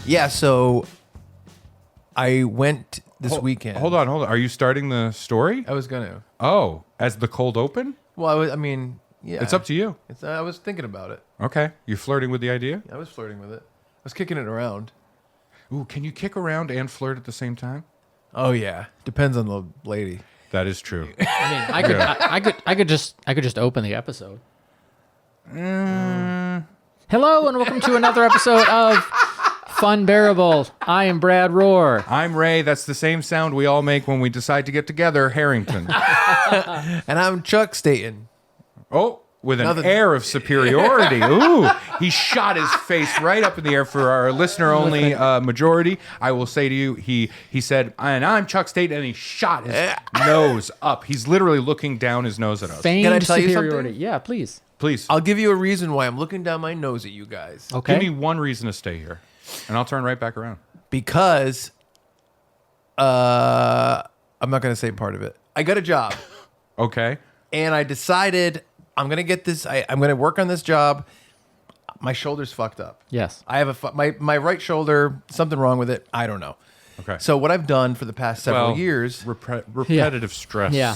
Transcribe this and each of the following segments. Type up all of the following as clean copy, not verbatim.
Yeah, so I went this weekend. Hold on. Are you starting the story? I was gonna. Oh, as the cold open? Well, yeah. It's up to you. I was thinking about it. Okay. You flirting with the idea? I was flirting with it. I was kicking it around. Ooh, can you kick around and flirt at the same time? Oh yeah, depends on the lady. That is true. I mean, I could just open the episode. Hello and welcome to another episode of Funbearable. I am Brad Rohr. I'm Ray. That's the same sound we all make when we decide to get together, Harrington. And I'm Chuck Staten. Oh, with an air of superiority. Ooh, he shot his face right up in the air for our listener-only majority. I will say to you, he said, and I'm Chuck Staten, and he shot his nose up. He's literally looking down his nose at us. Famed Can I tell you superiority. something? Yeah, please. Please. I'll give you a reason why I'm looking down my nose at you guys. Okay. Give me one reason to stay here, and I'll turn right back around. Because I'm not going to say part of it. I got a job. Okay. And I decided I'm going to get this. I'm going to work on this job. My shoulder's fucked up. Yes. I have my right shoulder, something wrong with it. I don't know. Okay. So what I've done for the past several years. repetitive stress. Yeah.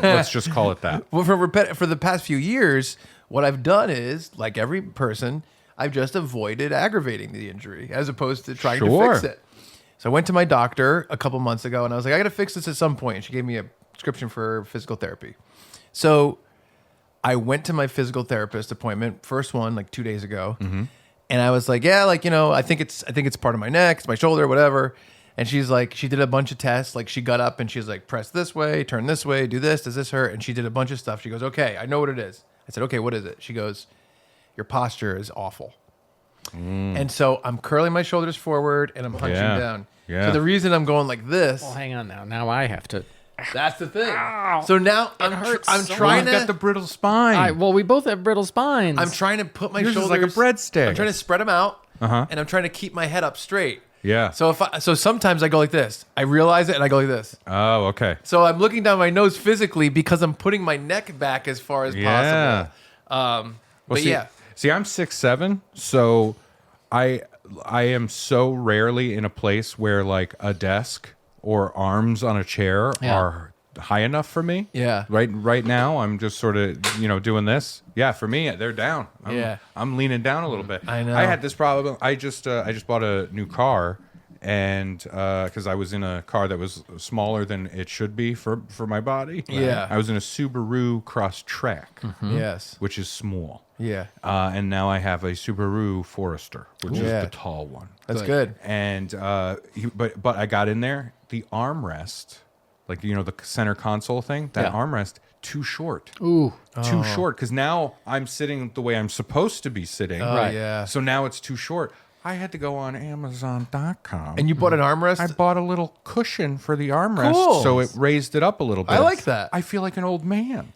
Let's just call it that. Well, for the past few years, what I've done is, like every person, I've just avoided aggravating the injury as opposed to trying to fix it. So I went to my doctor a couple months ago, and I was like, I got to fix this at some point. And she gave me a prescription for physical therapy. So I went to my physical therapist appointment, first one, like 2 days ago. Mm-hmm. And I was like, yeah, like, I think it's part of my neck, it's my shoulder, whatever. And she's like, she did a bunch of tests. Like, she got up and she's like, press this way, turn this way, do this, does this hurt? And she did a bunch of stuff. She goes, okay, I know what it is. I said, okay, what is it? She goes, your posture is awful. And so I'm curling my shoulders forward and I'm punching down. Yeah. So the reason I'm going like this. Well, hang on now. Now I have to. That's the thing. Ow. So now I'm trying to. You've got the brittle spine. Well, we both have brittle spines. I'm trying to put my Yours is shoulders like a breadstick. I'm trying to spread them out, Uh-huh. and I'm trying to keep my head up straight. Yeah. So sometimes I go like this. I realize it, and I go like this. Oh, okay. So I'm looking down my nose physically because I'm putting my neck back as far as possible. See, I'm 6'7", so I am so rarely in a place where like a desk or arms on a chair are high enough for me. Yeah. Right now, I'm just sort of doing this. Yeah, for me, they're down. I'm leaning down a little bit. I know. I had this problem. I just bought a new car, and because I was in a car that was smaller than it should be for my body. Yeah. I was in a Subaru Crosstrek, Yes. which is small. Yeah. And now I have a Subaru Forester, which is the tall one. That's good. And but I got in there, the armrest, like the center console thing, that armrest too short. Ooh. Too short, because now I'm sitting the way I'm supposed to be sitting. Right. Yeah. So now it's too short. I had to go on Amazon.com. And you bought an armrest? I bought a little cushion for the armrest, Cool. so it raised it up a little bit. I like that. I feel like an old man.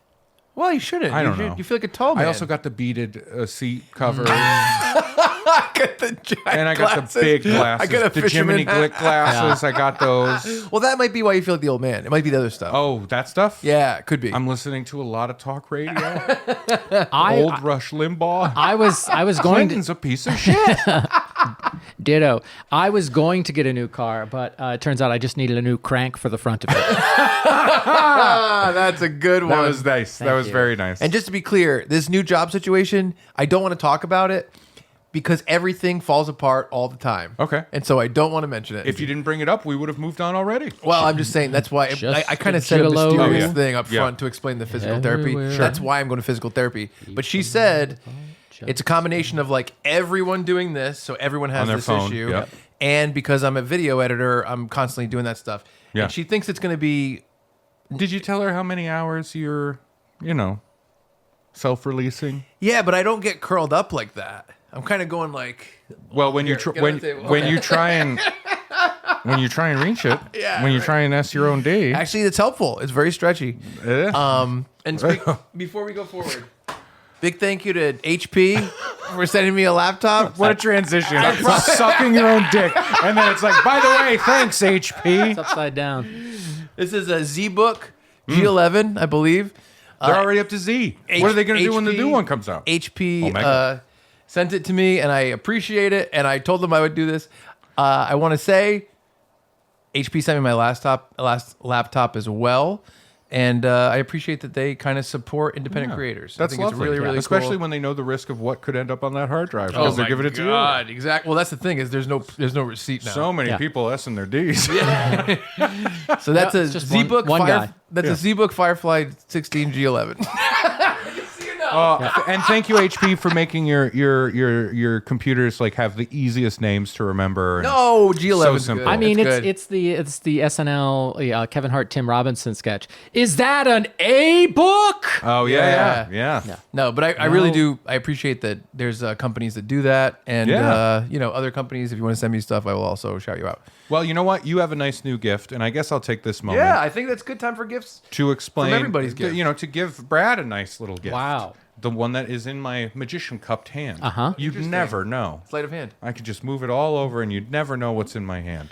Well, you shouldn't. I don't know. You feel like a tall man. I also got the beaded seat cover. I got the giant And I got glasses. the big glasses. I got a the fisherman Jiminy hat. Glick glasses. I got those. Well, that might be why you feel like the old man. It might be the other stuff. Oh, that stuff? Yeah, it could be. I'm listening to a lot of talk radio. Old Rush Limbaugh. I was going to Clinton's a piece of shit. ditto. I was going to get a new car, but it turns out I just needed a new crank for the front of it. That's a good one. That was nice. That was you. very nice. And just to be clear, this new job situation, I don't want to talk about it because everything falls apart all the time. Okay. And so I don't want to mention it. if you didn't bring it up, we would have moved on already. Well, I'm just saying that's why Just I kind the of said a gigolo. mysterious Oh, yeah. thing up Yeah. front to explain the physical therapy. Everywhere. That's why I'm going to physical therapy. But she said it's a combination of like everyone doing this, so everyone has On their this phone, issue. yep. And because I'm a video editor, I'm constantly doing that stuff. Yeah. And she thinks it's going to be Did you tell her how many hours you're, self-releasing? Yeah, but I don't get curled up like that. I'm kind of going like. Well, when you Here, get when on the table. when you try and reach it, when you try and S your own D, Actually, it's helpful. It's very stretchy. eh? Before we go forward, big thank you to HP for sending me a laptop. What a transition! Sucking your own dick, and then it's like, by the way, thanks HP. It's upside down. This is a ZBook G11, I believe. They're already up to Z. What are they going to do when the new one comes out? HP Omega. sent it to me, and I appreciate it. And I told them I would do this. I want to say HP sent me my last laptop as well. And I appreciate that they kind of support independent creators. That's I think lovely. It's really, really especially cool. when they know the risk of what could end up on that hard drive because they're giving it to you. Exactly. Well, that's the thing is there's no receipt now. So many people S in their D's. So that's a just ZBook one guy. That's a ZBook Firefly 16 G11. And thank you, HP, for making your computers like have the easiest names to remember. No, G11. So simple. I mean, good. it's the SNL Kevin Hart Tim Robinson sketch. Is that an A book? Oh yeah. No, but I really do. I appreciate that there's companies that do that, and other companies. If you want to send me stuff, I will also shout you out. Well, you know what? You have a nice new gift, and I guess I'll take this moment. Yeah, I think that's a good time for gifts. To explain, From everybody's gift. to give Brad a nice little gift. Wow. The one that is in my magician cupped hand. You'd Interesting. never know. Sleight of hand. I could just move it all over, and you'd never know what's in my hand.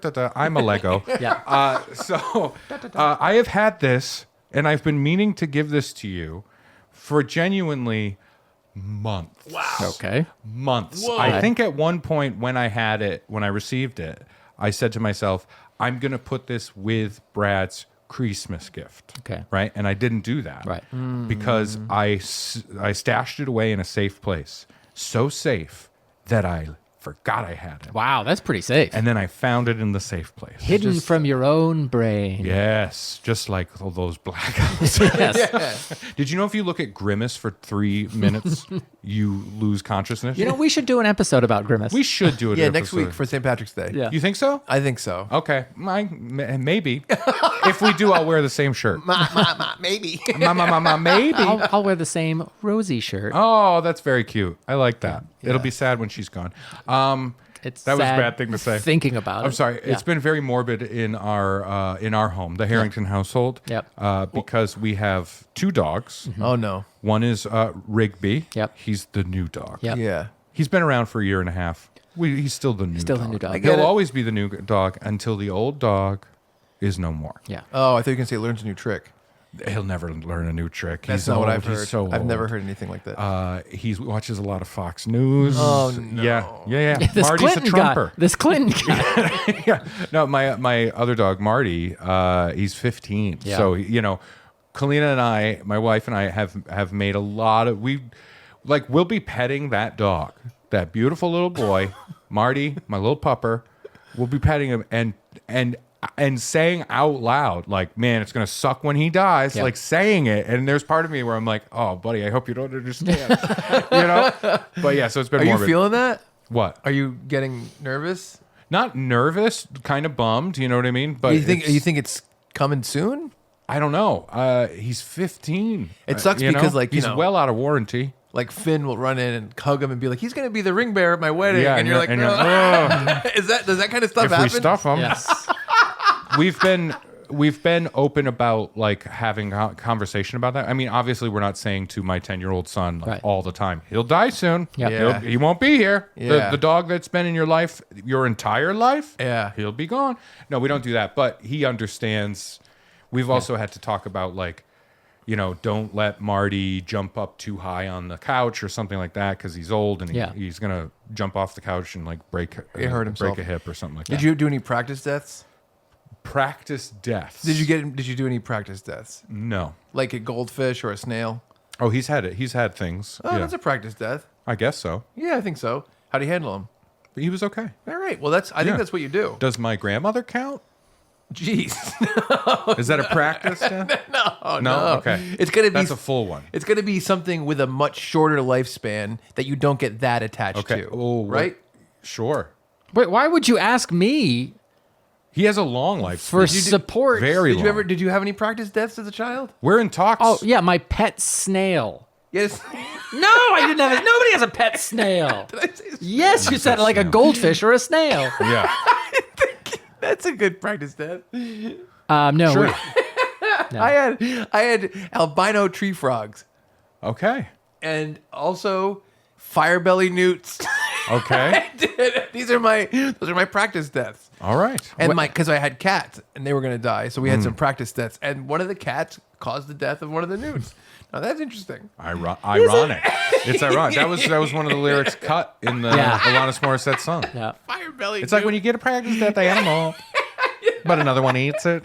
I'm a Lego. Yeah. So I have had this, and I've been meaning to give this to you for genuinely months. Wow. Okay. Months. Whoa. I think at one point when I received it, I said to myself, I'm going to put this with Brad's Christmas gift. Okay. Right? And I didn't do that. Right. Because I stashed it away in a safe place. So safe that I forgot I had it. Wow, that's pretty safe. And then I found it in the safe place. Hidden from your own brain. Yes, just like all those blackouts. Yes. Did you know if you look at Grimace for 3 minutes, you lose consciousness? You know, we should do an episode about Grimace. we should do it. Yeah, next week for St. Patrick's Day. Yeah. You think so? I think so. Okay, maybe. If we do, I'll wear the same shirt. Maybe. Maybe. I'll wear the same rosy shirt. Oh, that's very cute. I like that. It'll be sad when she's gone. It's that was a sad bad thing to say. Thinking about it. I'm sorry. It's been very morbid in our home, the Harrington household. Yep. Because we have 2 dogs. Oh no. One is Rigby. Yep. He's the new dog. Yep. Yeah. He's been around for a year and a half. He's still the new Still dog. the new dog. I get He'll it. always be the new dog until the old dog is no more. Yeah. Oh, I thought you were gonna say learns a new trick. He'll never learn a new trick. That's He's not what old. I've heard. He's so I've never old. heard anything like that. He watches a lot of Fox News. Oh, no. Yeah. This Marty's Clinton a trumper. This Clinton guy. Yeah. No, my other dog Marty, he's 15. Yeah. So Kalina and I, my wife and I, have made a lot of we'll be petting that dog, that beautiful little boy, Marty, my little pupper. We'll be petting him and saying out loud, like, man, it's gonna suck when he dies. Yeah. Like saying it, and there's part of me where I'm like, oh, buddy, I hope you don't understand. But yeah, so it's been. Are you morbid. feeling that? What? Are you getting nervous? Not nervous, kind of bummed. You know what I mean? But You think it's coming soon? I don't know. He's 15. It sucks you know? because, like, he's well out of warranty. Like Finn will run in and hug him and be like, "He's going to be the ring bearer at my wedding," Yeah, and you're like, and "No." you're, Does that kind of stuff if happen? we stuff him, Yes. we've been open about like having a conversation about that. I mean, obviously, we're not saying to my 10-year-old son like, Right. all the time, he'll die soon. Yep. Yeah. He won't be here. Yeah. The dog that's been in your life, your entire life, Yeah. he'll be gone. No, we don't do that. But he understands. We've also had to talk about like, don't let Marty jump up too high on the couch or something like that because he's old and Yeah. he's gonna jump off the couch and like break himself. a hip or something like Did that. you do any practice deaths? Practice deaths? Did you do any practice deaths? No. Like a goldfish or a snail? Oh, he's had it. He's had things. Oh, yeah. that's a practice death. I guess so. Yeah, I think so. How do you handle them? But he was okay. All right. Well, I think that's what you do. Does my grandmother count? Jeez. Is that a practice death? No. Okay. It's gonna be That's a full one. It's gonna be something with a much shorter lifespan that you don't get that attached Okay. to. Oh, right? Sure. Wait, why would you ask me He has a long life. for support? Very long. Did you have any practice deaths as a child? We're in talks. Oh, yeah, my pet snail. Yes. No, I didn't have it. Nobody has a pet snail. Did I say Yes, you said like a goldfish or a snail. Yeah. that's a good practice death. No. Sure. I had albino tree frogs Okay. and also firebelly newts. Okay. Those are my practice deaths. All right. And because I had cats and they were going to die, so we had some practice deaths. And one of the cats caused the death of one of the newts. Oh, that's interesting. Ironic. It's ironic. That was one of the lyrics cut in the Alanis Morissette song. Yeah. Fire belly. It's like when you get a practice death animal, but another one eats it.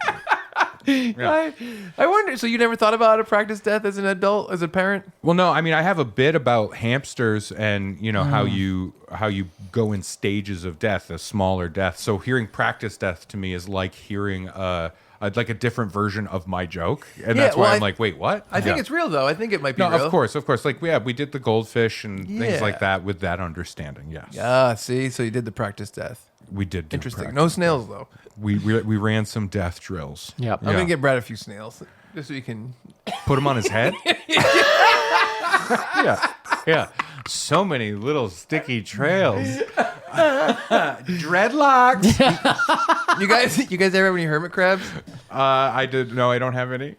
Yeah. I wonder. So you never thought about a practice death as an adult, as a parent? Well, no. I mean, I have a bit about hamsters and how you go in stages of death, a smaller death. So hearing practice death to me is like hearing like a different version of my joke, and that's why I'm like, wait, what? I think it's real though. I think it might be no, real. of course. Like we did the goldfish and things like that with that understanding. Yes. Yeah. See, so you did the practice death. We did. Interesting. No snails though. We ran some death drills. Yep. I'm gonna get Brad a few snails just so you can put them on his head. Yeah. So many little sticky trails. Dreadlocks. You guys ever have any hermit crabs? I did. No, I don't have any.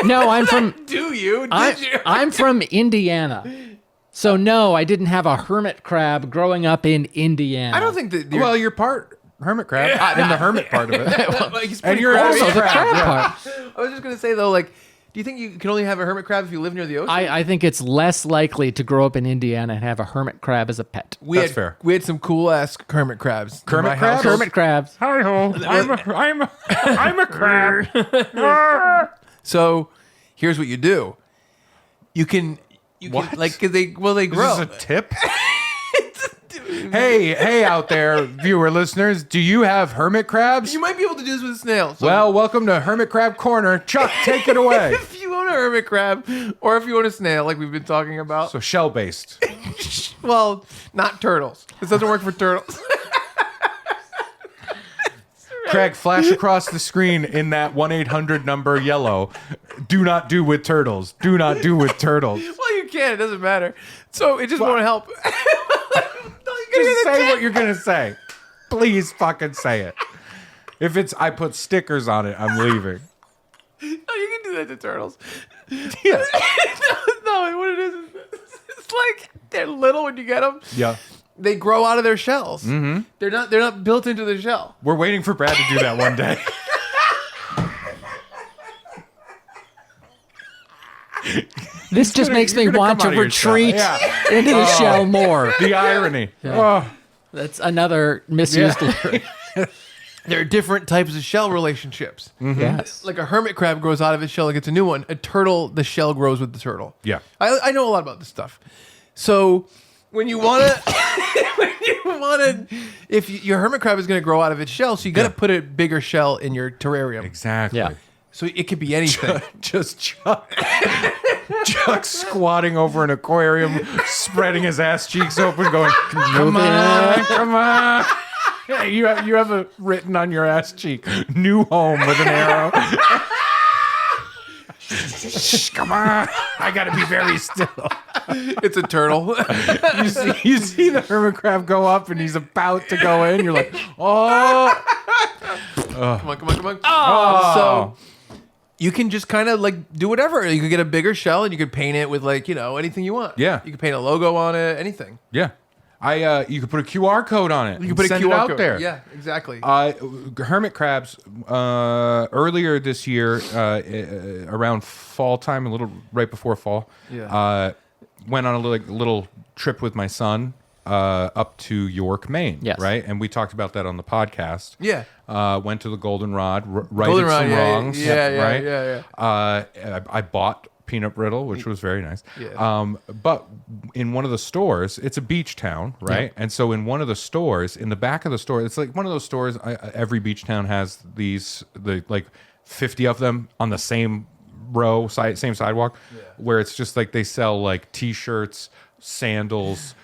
No, I'm from. Do you? Did you? I'm from Indiana. So no, I didn't have a hermit crab growing up in Indiana. I don't think that. Well, you're part hermit crab in the hermit part of it, and you're also the crab part. I was just gonna say though, like, do you think you can only have a hermit crab if you live near the ocean? I think it's less likely to grow up in Indiana and have a hermit crab as a pet. That's fair. We had some cool ass hermit crabs. Hermit crabs? Hermit crabs. Hi ho! I'm a crab. So, here's what you do. You can like cause they grow. This is a tip. Hey out there, viewer listeners, do you have hermit crabs? You might be able to do this with snails. So well, welcome to Hermit Crab Corner. Chuck, take it away. if you own a hermit crab or if you own a snail, like we've been talking about. So shell-based. Well, not turtles. This doesn't work for turtles. Craig, flash across the screen in that 1-800 number yellow. Do not do with turtles. Do not do with turtles. Well, you can. It doesn't matter. So it just won't help. Just say what you're going to say. Please fucking say it. If it's I put stickers on it, I'm leaving. No, you can do that to turtles. Yeah. No, what it is, it's like they're little when you get them. Yeah. They grow out of their shells. Mm-hmm. They're not built into the shell. We're waiting for Brad to do that one day. This just makes me want to retreat into the shell more. The irony. Yeah. That's another misused lyric. There are different types of shell relationships. Mm-hmm. Yes. Like a hermit crab grows out of its shell and gets a new one. A turtle, the shell grows with the turtle. Yeah. I know a lot about this stuff. So when you want to, if your hermit crab is going to grow out of its shell, so you got to put a bigger shell in your terrarium. Exactly. Yeah. So it could be anything. Just Chuck squatting over an aquarium, spreading his ass cheeks open, going, come on. Yeah, you have a written on your ass cheek, new home with an arrow. Shh, come on. I got to be very still. It's a turtle. You see the hermit crab go up and he's about to go in. You're like, oh. Come on. Oh. So you can just kind of like do whatever. You could get a bigger shell and you could paint it with like, anything you want. Yeah. You could paint a logo on it, anything. Yeah. You could put a QR code on it. You could put a QR code out there. Yeah, exactly. Hermit crabs, earlier this year, around fall time, a little right before fall, went on a little trip with my son up to York, Maine. Yes. Right? And we talked about that on the podcast. Yeah. Went to the Goldenrod, righted some wrongs. Yeah. I bought peanut brittle, which was very nice. Yeah. But in one of the stores, it's a beach town, right? Yeah. And so in one of the stores, in the back of the store, it's like one of those stores. Every beach town has like 50 of them on the same row, same sidewalk, where it's just like they sell like T-shirts, sandals,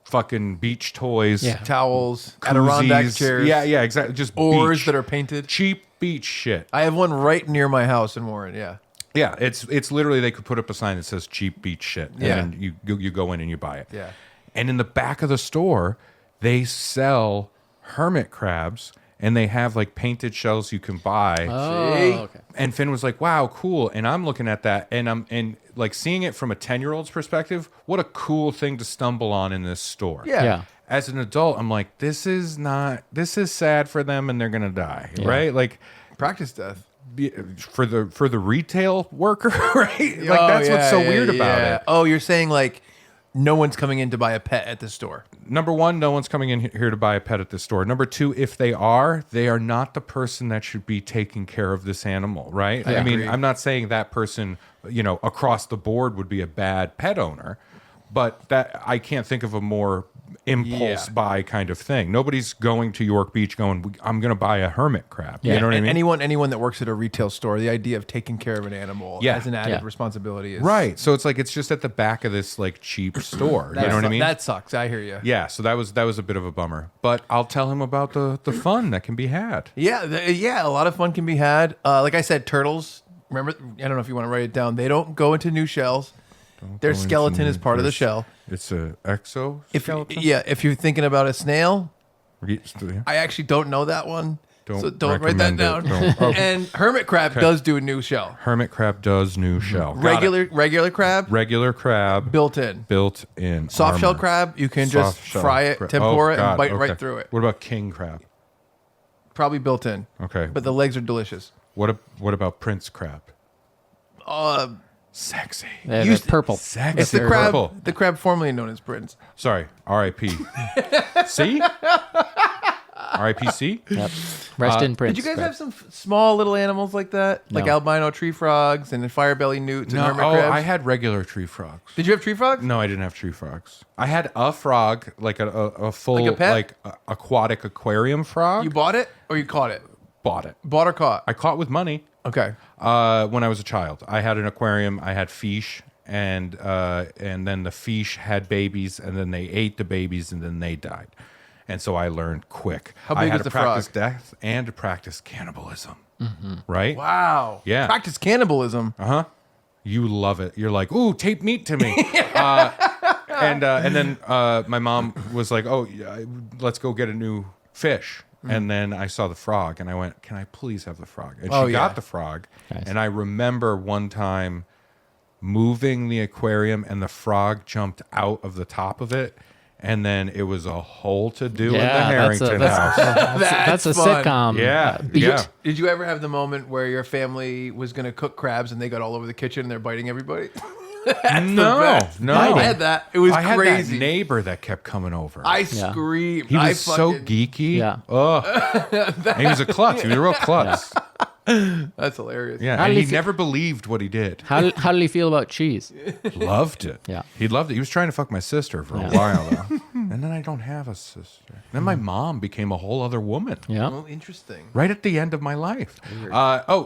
fucking beach toys, towels, koozies. Adirondack chairs. Yeah, exactly. Just oars beach. that are painted. Cheap beach shit. I have one right near my house in Warren. Yeah. Yeah, it's literally they could put up a sign that says cheap beach shit, and then you go in and you buy it. Yeah. And in the back of the store, they sell hermit crabs, and they have like painted shells you can buy. Oh, okay. And Finn was like, "Wow, cool!" And I'm looking at that, and like seeing it from a 10-year-old's perspective. What a cool thing to stumble on in this store. Yeah. As an adult, I'm like, this is sad for them, and they're gonna die, right? Like Practice death. for the retail worker, right? Like that's what's so weird about it. Oh, you're saying like no one's coming in to buy a pet at the store. Number one, no one's coming in here to buy a pet at the store. Number two, if they are not the person that should be taking care of this animal, right? I mean, I'm not saying that person, across the board would be a bad pet owner, but that I can't think of a more impulse buy kind of thing. Nobody's going to York Beach going, I'm going to buy a hermit crab. Yeah. You know what I mean? Anyone that works at a retail store, the idea of taking care of an animal as an added responsibility is right. So it's like it's just at the back of this like cheap store. You know what I mean? That sucks. I hear you. Yeah. So that was a bit of a bummer. But I'll tell him about the fun that can be had. Yeah. A lot of fun can be had. Like I said, turtles. Remember, I don't know if you want to write it down. They don't go into new shells. Their skeleton is part of the shell. It's a exoskeleton? If you're thinking about a snail, I actually don't know that one. Don't write that down. And hermit crab does do a new shell. Hermit crab does new shell. Regular crab? Regular crab. Built in. Soft shell crab, you can just fry it, tempura it, and bite right through it. What about king crab? Probably built in. Okay. But the legs are delicious. What about prince crab? Sexy. They're purple. Sexy. It's the crab formerly known as Prince. Sorry, R.I.P. C? R.I.P. C? Yep. Rest in Prince. Did you guys have some small little animals like that? No. Like albino tree frogs and firebelly newts and hermit crabs? I had regular tree frogs. Did you have tree frogs? No, I didn't have tree frogs. I had a frog, like a full, like a pet? aquatic aquarium frog. You bought it or you caught it? Bought it. Bought or caught? I caught with money. Okay. When I was a child, I had an aquarium. I had fish, and then the fish had babies, and then they ate the babies, and then they died. And so I learned quick. How big I had was the to practice frog? death and to practice cannibalism. Right? Wow. Yeah. Practice cannibalism. You love it. You're like, ooh, tape meat to me. And then my mom was like, oh, let's go get a new fish. And then I saw the frog, and I went, can I please have the frog? And she got the frog. Nice. And I remember one time moving the aquarium, and the frog jumped out of the top of it. And then it was a whole to-do in the Harrington house. That's a fun. sitcom. Beat. Yeah. Did you ever have the moment where your family was going to cook crabs and they got all over the kitchen and they're biting everybody? No. I had that. It was I had crazy. that neighbor that kept coming over. I screamed. He was so geeky. Yeah. And he was a klutz. He was a real klutz. That's hilarious. Yeah. How And did he he never believed what he did. How did he feel about cheese? Loved it. Yeah. He loved it. He was trying to fuck my sister for a while, though. And then I don't have a sister. Then my mom became a whole other woman. Yeah. Oh, interesting. Right at the end of my life.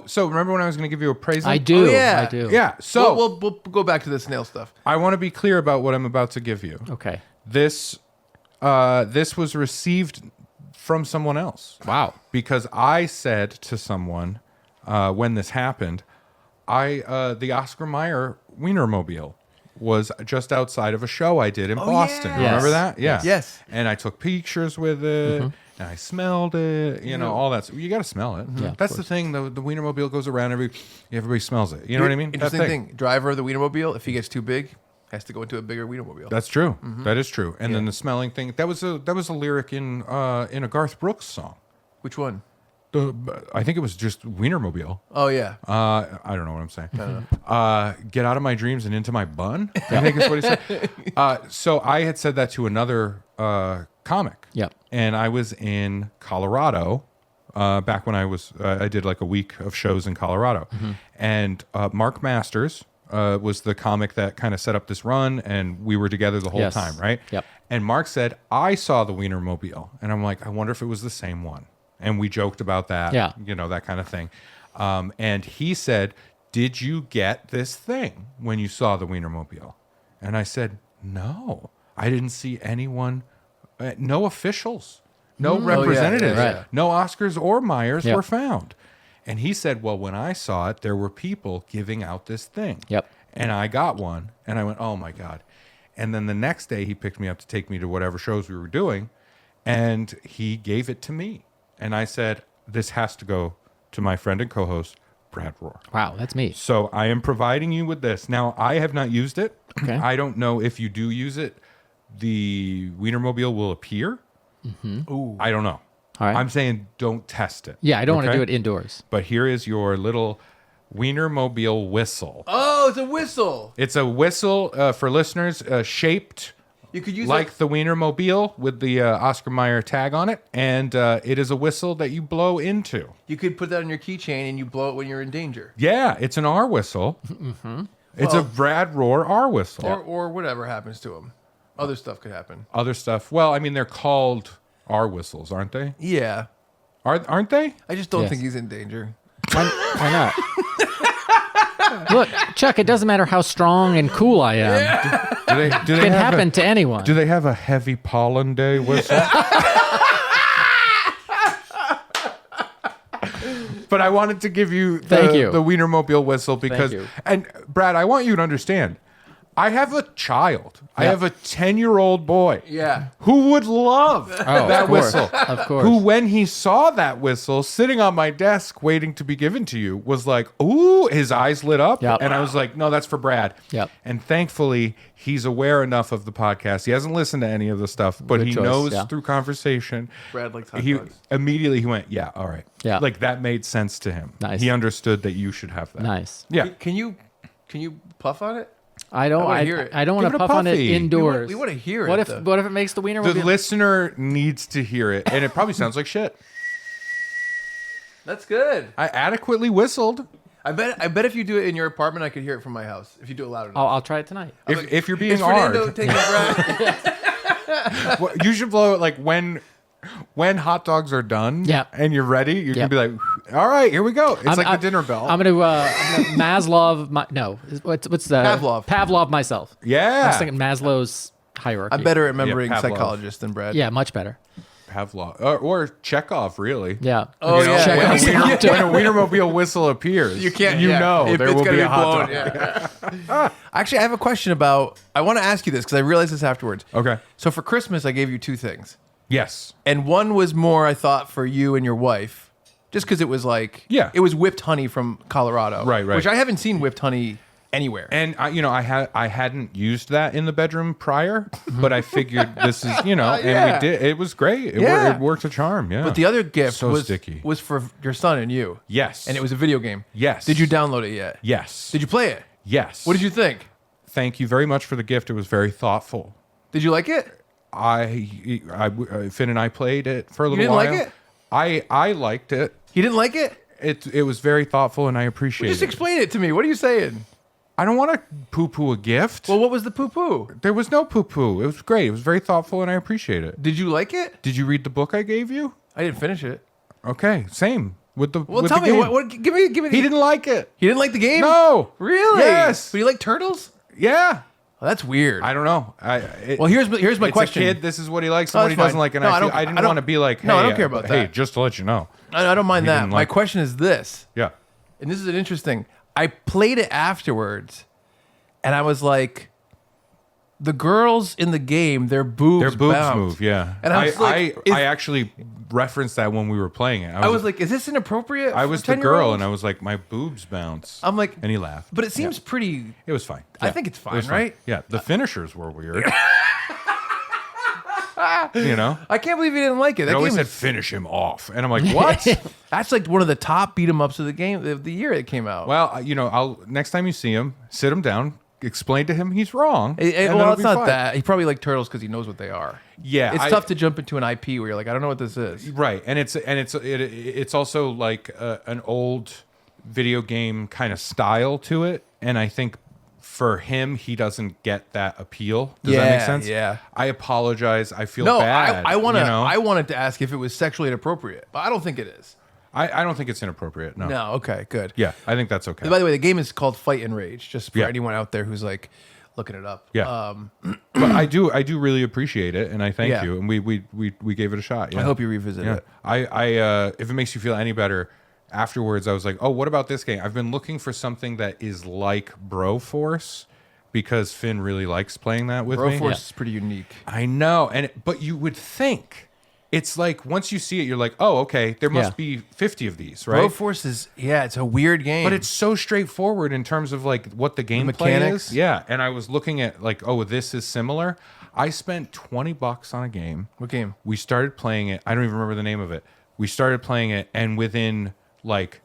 So remember when I was going to give you a praising? I do. Oh, yeah. I do. Yeah. So we'll go back to the snail stuff. I want to be clear about what I'm about to give you. Okay. This was received from someone else. Wow. Because I said to someone when this happened, the Oscar Mayer Wienermobile was just outside of a show I did in Boston. yeah. Remember Yes. that? Yeah. Yes. And I took pictures with it, and I smelled it, all that. You got to smell it. Yeah, That's the thing. The Wienermobile goes around, everybody smells it. You know what I mean? That Interesting thing. Driver of the Wienermobile, if he gets too big, has to go into a bigger Wienermobile. That's true. That is true. And then the smelling thing, that was a lyric in a Garth Brooks song. Which one? I think it was just Wienermobile. Oh, yeah. I don't know what I'm saying. Get out of my dreams and into my bun, I think is what he said. So I had said that to another comic. Yep. And I was in Colorado back when I did like a week of shows in Colorado. And Mark Masters was the comic that kind of set up this run, and we were together the whole time, right? Yep. And Mark said, I saw the Wienermobile. And I'm like, I wonder if it was the same one. And we joked about that, that kind of thing. And he said, did you get this thing when you saw the Wienermobile? And I said, no, I didn't see anyone, no officials, no representatives, no Oscars or Myers were found. And he said, well, when I saw it, there were people giving out this thing. Yep. And I got one, and I went, oh, my God. And then the next day, he picked me up to take me to whatever shows we were doing, and he gave it to me. And I said, this has to go to my friend and co-host, Brad Rohr. Wow, that's me. So I am providing you with this. Now, I have not used it. Okay. I don't know if you do use it, the Wienermobile will appear. Ooh. I don't know. All right. I'm saying don't test it. Yeah, I don't want to okay? do it indoors. But here is your little Wienermobile whistle. Oh, it's a whistle. It's a whistle for listeners shaped You could use like the Wienermobile with the Oscar Mayer tag on it. And it is a whistle that you blow into. You could put that on your keychain and you blow it when you're in danger. Yeah, it's an R whistle. Mm-hmm. It's a Brad Roar R whistle. Or whatever happens to them. Other stuff could happen. Other stuff. Well, I mean, they're called R whistles, aren't they? Yeah. Aren't they? I just don't Yes. think he's in danger. Why not? Look, Chuck, it doesn't matter how strong and cool I am. Do It can happen to anyone. Do they have a heavy pollen day whistle? But I wanted to give you the Wienermobile whistle because, and Brad, I want you to understand, I have a child. I have a 10-year-old boy. Yeah. Who would love that whistle. Of course. Who, when he saw that whistle sitting on my desk waiting to be given to you, was like, ooh, his eyes lit up. Yep. And I was like, no, that's for Brad. Yep. And thankfully, he's aware enough of the podcast. He hasn't listened to any of the stuff, but Good he choice, knows through conversation. Brad likes hot he dogs. Immediately he went, yeah, all right. Yeah. Like that made sense to him. Nice. He understood that you should have that. Nice. Yeah. Can you puff on it? I don't. wanna hear it. I don't want Give to it a puff on it puffy. indoors. We wanna hear What it, if? though. What if it makes the wiener? The listener needs to hear it, and it probably sounds like shit. That's good. I adequately whistled. I bet if you do it in your apartment, I could hear it from my house. If you do it loud enough. I'll try it tonight. If you're being Is Fernando hard, taking a breath? well, you should blow it like when hot dogs are done. Yeah. And you're ready. You're gonna be like, all right, here we go. It's like the dinner bell. I'm gonna Maslov. What's the Pavlov myself. Yeah. I was thinking Maslow's hierarchy. I'm better at remembering Pavlov. psychologists than Brad. Yeah, much better. Pavlov or Chekhov, really. Yeah. Oh, yeah. When a Wienermobile whistle appears, You can't. You yeah. know If there it's will gonna be a hot blown, dog. yeah. Actually, I have a question about. I want to ask you this because I realized this afterwards. Okay. So for Christmas, I gave you two things, Yes. and one was more I thought for you and your wife, just because it was like it was whipped honey from Colorado, Right. Which I haven't seen whipped honey anywhere. And I hadn't used that in the bedroom prior, but I figured this is and we did. It was great. It worked a charm. Yeah. But the other gift So sticky. was for your son and you. Yes. And it was a video game. Yes. Did you download it yet? Yes. Did you play it? Yes. What did you think? Thank you very much for the gift. It was very thoughtful. Did you like it? Finn and I played it for a little didn't while. like it? I liked it. You didn't like it? It was very thoughtful, and I appreciate Just it. explain it to me. What are you saying? I don't want to poo-poo a gift. Well, what was the poo-poo? There was no poo-poo. It was great. It was very thoughtful, and I appreciate it. Did you like it? Did you read the book I gave you? I didn't finish it. Okay, same with the. Well, with tell the me game. what. Give me. He didn't like it. He didn't like the game. No. Really? Yes. But you like turtles? Yeah. Well, that's weird. I don't know. Well, here's my it's question. A kid. This is what he likes Oh, and what that's he doesn't fine. like, and No, I didn't want to be like, hey, No, I don't care about hey, that. just to let you know. I don't mind He that. didn't My like it. question is this, Yeah. and this is an interesting. I played it afterwards, and I was like, the girls in the game, their boobs bounce. Move. Yeah. And I was like, I actually referenced that when we were playing it. I was like, is this inappropriate? I for was the girl, 10-year-olds? and I was like, my boobs bounce. I'm like, and he laughed. but it seems pretty. It was fine. I Yeah. think it's It fine, was right? Yeah. The finishers were weird. I can't believe you didn't like it. That They always game said is, finish him off, and I'm like, what? that's like one of the top beat 'em ups of the game of the year it came out. Well, I'll next time you see him, sit him down, explain to him he's wrong. and Well, it'll it's be not fine. that. He probably liked turtles because he knows what they are. Yeah, It's tough to jump into an IP where you're like, I don't know what this is. Right, and it's also like an old video game kind of style to it, and I think for him he doesn't get that appeal. Does that make sense? Yeah. I apologize. I feel No, bad. I wanted to ask if it was sexually inappropriate, but I don't think it is. I don't think it's inappropriate. No. No, okay, good. Yeah, I think that's okay. By the way, the game is called Fight and Rage, just for Yeah. anyone out there who's like looking it up. Yeah. But I do really appreciate it, and I thank Yeah. you. And we gave it a shot. Yeah. I hope you revisit Yeah. it. I if it makes you feel any better, afterwards I was like, oh, what about this game? I've been looking for something that is like Broforce because Finn really likes playing that with me. Broforce is pretty unique. I know, but you would think it's like once you see it, you're like, oh, okay, there must be 50 of these, right? Broforce is it's a weird game, But it's so straightforward in terms of like what the gameplay mechanics. is. Yeah, and I was looking at like, oh, this is similar. I spent $20 on a game. What game? We started playing it. I don't even remember the name of it. We started playing it, and within like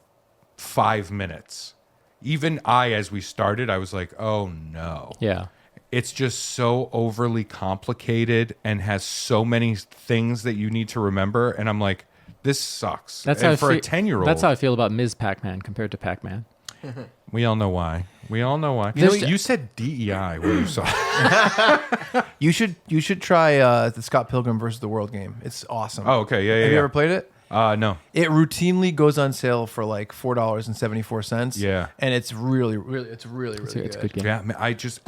5 minutes, even as we started, I was like, oh no. Yeah. It's just so overly complicated and has so many things that you need to remember. And I'm like, this sucks. That's and how for a 10-year-old. That's how I feel about Ms. Pac-Man compared to Pac-Man. We all know why. You said DEI when you saw it. You should try the Scott Pilgrim versus the World game. It's awesome. Oh, okay. Yeah. Have you ever played it? No. It routinely goes on sale for like $4.74. Yeah. And it's really good. It's a good game. Yeah, I just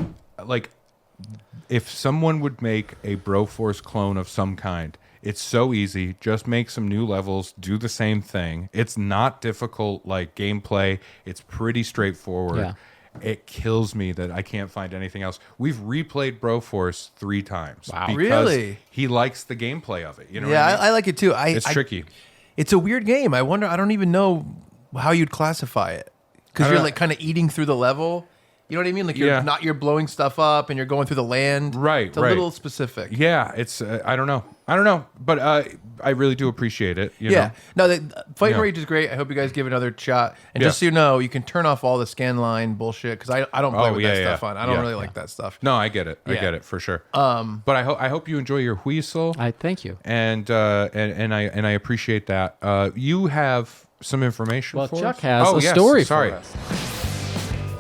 like if someone would make a Broforce clone of some kind. It's so easy. Just make some new levels, do the same thing. It's not difficult like gameplay. It's pretty straightforward. Yeah. It kills me that I can't find anything else. We've replayed Broforce 3 times. Wow. Because Really? he likes the gameplay of it. You know Yeah, what I mean? I like it too. It's tricky. It's a weird game. I wonder. I don't even know how you'd classify it because you're like kind of eating through the level. You know what I mean? Like you're blowing stuff up and you're going through the land. Right. It's a little specific. Yeah, it's I don't know, but I really do appreciate it. You know? No, Fight and Rage is great. I hope you guys give it another shot. And just so you know, you can turn off all the scan line bullshit because I don't play with that stuff on. I don't really like that stuff. No, I get it. I get it for sure. But I hope you enjoy your whistle. I thank you. And I appreciate that. You have some information Well, for Chuck us? has a story for us.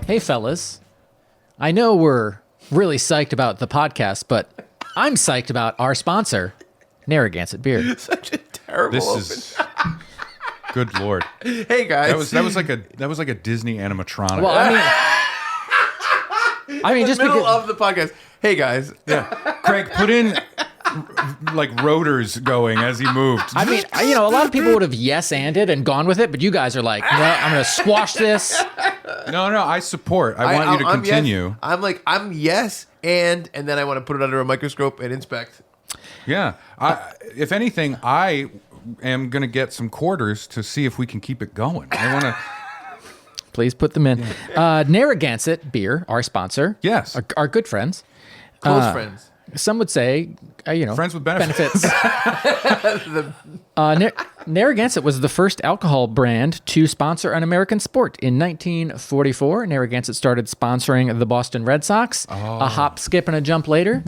Hey, fellas. I know we're really psyched about the podcast, but I'm psyched about our sponsor, Narragansett Beer. Such a terrible. This is good lord. Hey guys, That was like a Disney animatronic. Well, I mean, just middle because of the podcast. Hey guys, Craig, put in like rotors going as he moved. I mean, a lot of people would have yes-anded and gone with it, but you guys are like, no, I'm going to squash this. No, I support. I want you to continue. Yes. I'm yes, and then I want to put it under a microscope and inspect. Yeah. If anything, I am going to get some quarters to see if we can keep it going. I want to. Please put them in. Narragansett Beer, our sponsor. Yes. Our good friends. Close friends. Some would say, friends with benefits. Narragansett was the first alcohol brand to sponsor an American sport. In 1944, Narragansett started sponsoring the Boston Red Sox. A hop, skip, and a jump later,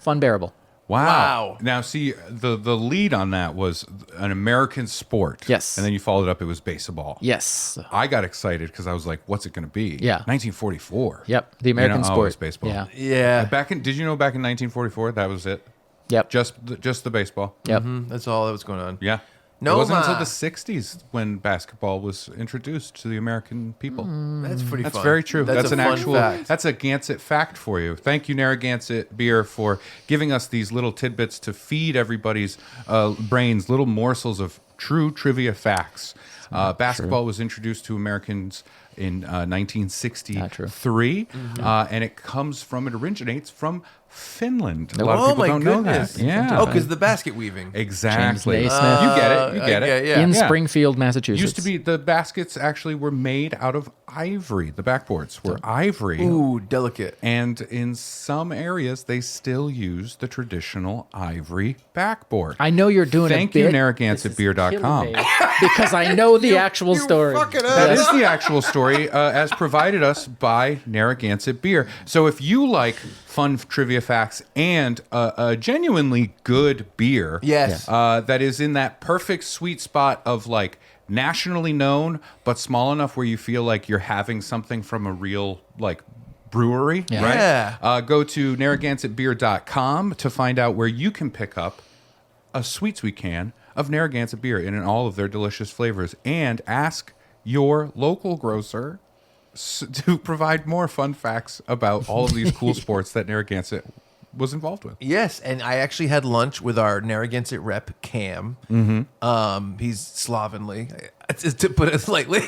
Funbearable. Wow. Now, see, the lead on that was an American sport. Yes. And then you followed it up, it was baseball. Yes. I got excited because I was like, what's it going to be? Yeah. 1944. Yep. The American sport. Oh, it's baseball. Yeah. Yeah. Did you know back in 1944, that was it? Yep. Just the baseball. Yep. That's all that was going on. Yeah. No, it wasn't until the 60s when basketball was introduced to the American people. That's pretty. That's fun. very true. That's an a fun actual. fact. That's a Gansett fact for you. Thank you, Narragansett Beer, for giving us these little tidbits to feed everybody's brains little morsels of true trivia facts. Basketball was introduced to Americans in 1963, and it originates from Finland. A lot of people don't know that. Yeah. Oh, because the basket weaving. Exactly. James Naismith. You get it. You get it. Yeah. In Springfield, Massachusetts. Used to be the baskets actually were made out of ivory. The backboards were ivory. Ooh, delicate. And in some areas, they still use the traditional ivory backboard. I know you're doing Thank a bit. you, NarragansettBeer.com. Because I know the actual story. That is the actual story as provided us by Narragansett Beer. So if you like fun trivia facts and a genuinely good beer Yes. that is in that perfect sweet spot of like nationally known but small enough where you feel like you're having something from a real like brewery, right? Yeah. Go to NarragansettBeer.com to find out where you can pick up a sweet can of Narragansett beer in all of their delicious flavors, and ask your local grocer to provide more fun facts about all of these cool sports that Narragansett was involved with. Yes, and I actually had lunch with our Narragansett rep, Cam. He's slovenly, to put it lightly.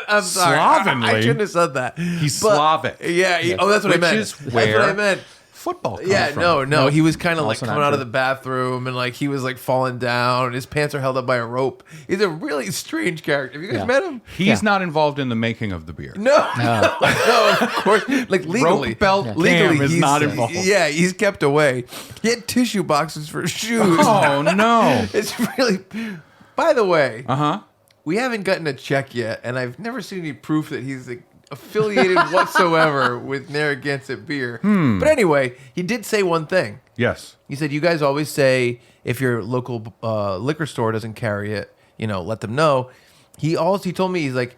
I'm sorry. Slovenly? I shouldn't have said that. He's Slavic. Yeah. That's what I meant. Which is That's where what I meant. football come Yeah, from? no. He was kind of like Also coming not out of true. the bathroom and like he was like falling down. His pants are held up by a rope. He's a really strange character. Have you guys Yeah. met him? He's not involved in the making of the beer. No, no, of course. Like legally, Rope belt legally, Cam is he's not involved. Yeah, he's kept away. He had tissue boxes for shoes. Oh no. It's really. By the way, Uh-huh. we haven't gotten a check yet, and I've never seen any proof that he's like, affiliated whatsoever with Narragansett Beer. But anyway, he did say one thing. Yes. He said, "You guys always say if your local liquor store doesn't carry it, let them know." He told me he's like,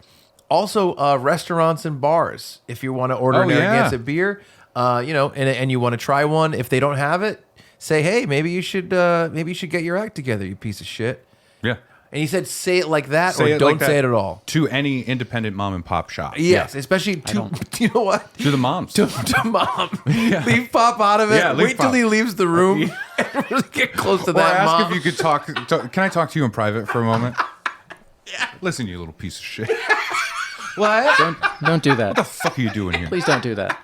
also restaurants and bars. If you want to order Narragansett Beer, and you want to try one, if they don't have it, say, hey, maybe you should get your act together, you piece of shit. Yeah. And he said, say it like that, Say or it don't like that say it at all. To any independent mom and pop shop. Yes, especially to you know what. To the moms. To mom, leave Pop out of it. Yeah, leave Wait till Pop. he leaves the room and really get close to Or that ask mom. if you could talk. Can I talk to you in private for a moment? Yeah. Listen, you little piece of shit. What? Don't do that. What the fuck are you doing here? Please don't do that.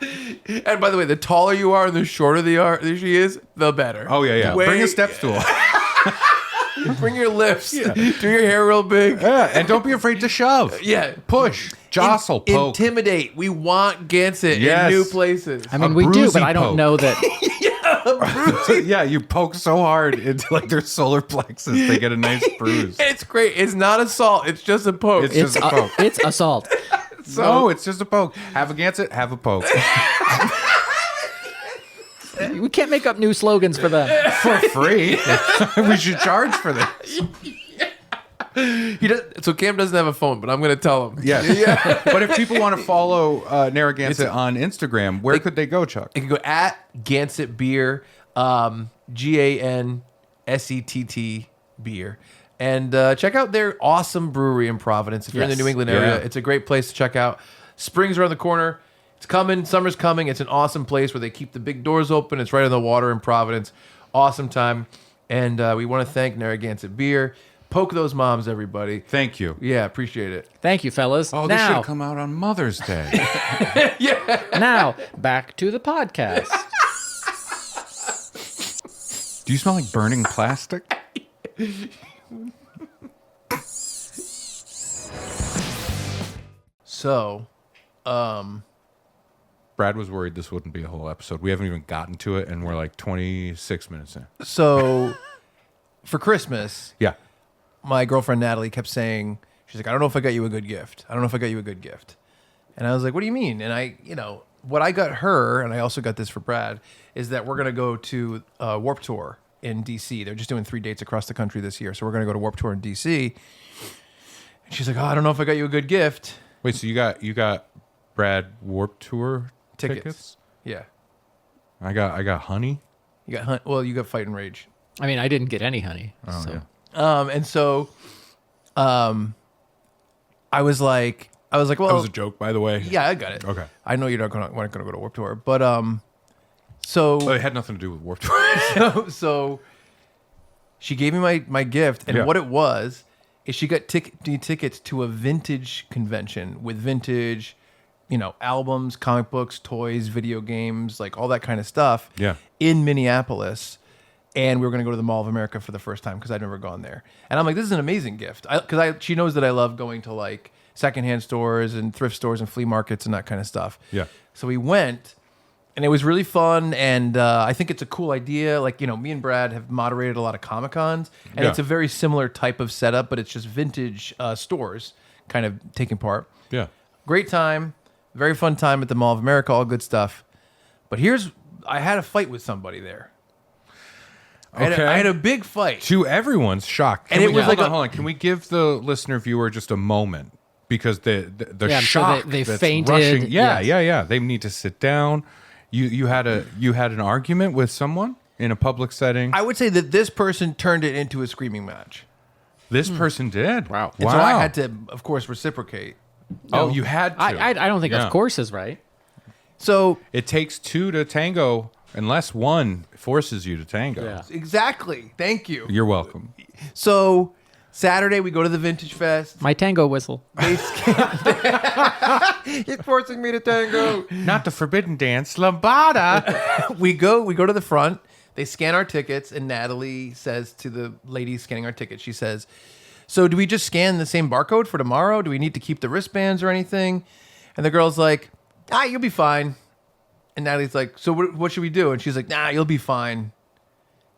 And by the way, the taller you are and the shorter she is, the better. Oh yeah. Way- Bring a step stool. Bring your lifts. Do your hair real big. Yeah, and don't be afraid to shove. Yeah. Push, jostle, poke. Intimidate. We want Gansett Yes. in new places. I mean, A we do, but bruisey I don't poke. know that. Yeah, you poke so hard into like their solar plexus, they get a nice bruise. It's great. It's not assault. It's just a poke. It's just a poke. It's assault. No, it's just a poke. Have a Gansett, have a poke. We can't make up new slogans for that. For free. We should charge for this. So Cam doesn't have a phone, but I'm going to tell him. Yes. Yeah. But if people want to follow Narragansett on Instagram, where could they go, Chuck? You can go at Gansett Beer, GANSETT Beer, and check out their awesome brewery in Providence. If you're in the Yes. New England area, Yeah. it's a great place to check out. Spring's around the corner. It's coming. Summer's coming. It's an awesome place where they keep the big doors open. It's right on the water in Providence. Awesome time. And we want to thank Narragansett Beer. Poke those moms, everybody. Thank you. Yeah, appreciate it. Thank you, fellas. Oh, this should now, have come out on Mother's Day. now back to the podcast. Do you smell like burning plastic? So, Brad was worried this wouldn't be a whole episode. We haven't even gotten to it, and we're like 26 minutes in. For Christmas, Yeah. my girlfriend Natalie kept saying, she's like, I don't know if I got you a good gift. I don't know if I got you a good gift. And I was like, what do you mean? And I, what I got her, and I also got this for Brad, is that we're going to go to Warp Tour in DC. They're just doing 3 dates across the country this year. So we're going to go to Warp Tour in DC. And she's like, oh, I don't know if I got you a good gift. Wait, so you got Brad Warp Tour tickets? Yeah. I got honey. You got Fight and Rage. I mean, I didn't get any honey. So. yeah. And so I was like, well, That was a joke, by the way. yeah, I got it. Okay. I know you're not going to go to Warp Tour, but so Well, it had nothing to do with Warp Tour. so she gave me my gift, and Yeah. what it was is she got me tickets to a vintage convention with vintage, albums, comic books, toys, video games, like all that kind of stuff. Yeah. In Minneapolis. And we were going to go to the Mall of America for the first time because I'd never gone there. And I'm like, this is an amazing gift. She knows that I love going to like secondhand stores and thrift stores and flea markets and that kind of stuff. Yeah. So we went, and it was really fun. And I think it's a cool idea. Like, me and Brad have moderated a lot of Comic-Cons. And Yeah. it's a very similar type of setup, but it's just vintage stores kind of taking part. Yeah. Great time. Very fun time at the Mall of America. All good stuff. But I had a fight with somebody there. I had a big fight. To everyone's shock. And it was like hold on. Can we give the listener viewer just a moment? Because the Yeah, I'm sure shock they that's fainted. rushing. Yeah, Yes. yeah. They need to sit down. You had an argument with someone in a public setting. I would say that this person turned it into a screaming match. This person did. Wow. And so I had to, of course, reciprocate. Oh, you had to. I don't think Yeah. of course is right. So It takes two to tango, unless one forces you to tango. Yeah. exactly. Thank you. You're welcome. So Saturday, we go to the Vintage Fest. My tango whistle. He's forcing me to tango. Not the forbidden dance, lambada. We go to the front. They scan our tickets, and Natalie says to the lady scanning our tickets, she says, so do we just scan the same barcode for tomorrow? Do we need to keep the wristbands or anything? And the girl's like, you'll be fine. And Natalie's like, so what should we do? And she's like, you'll be fine.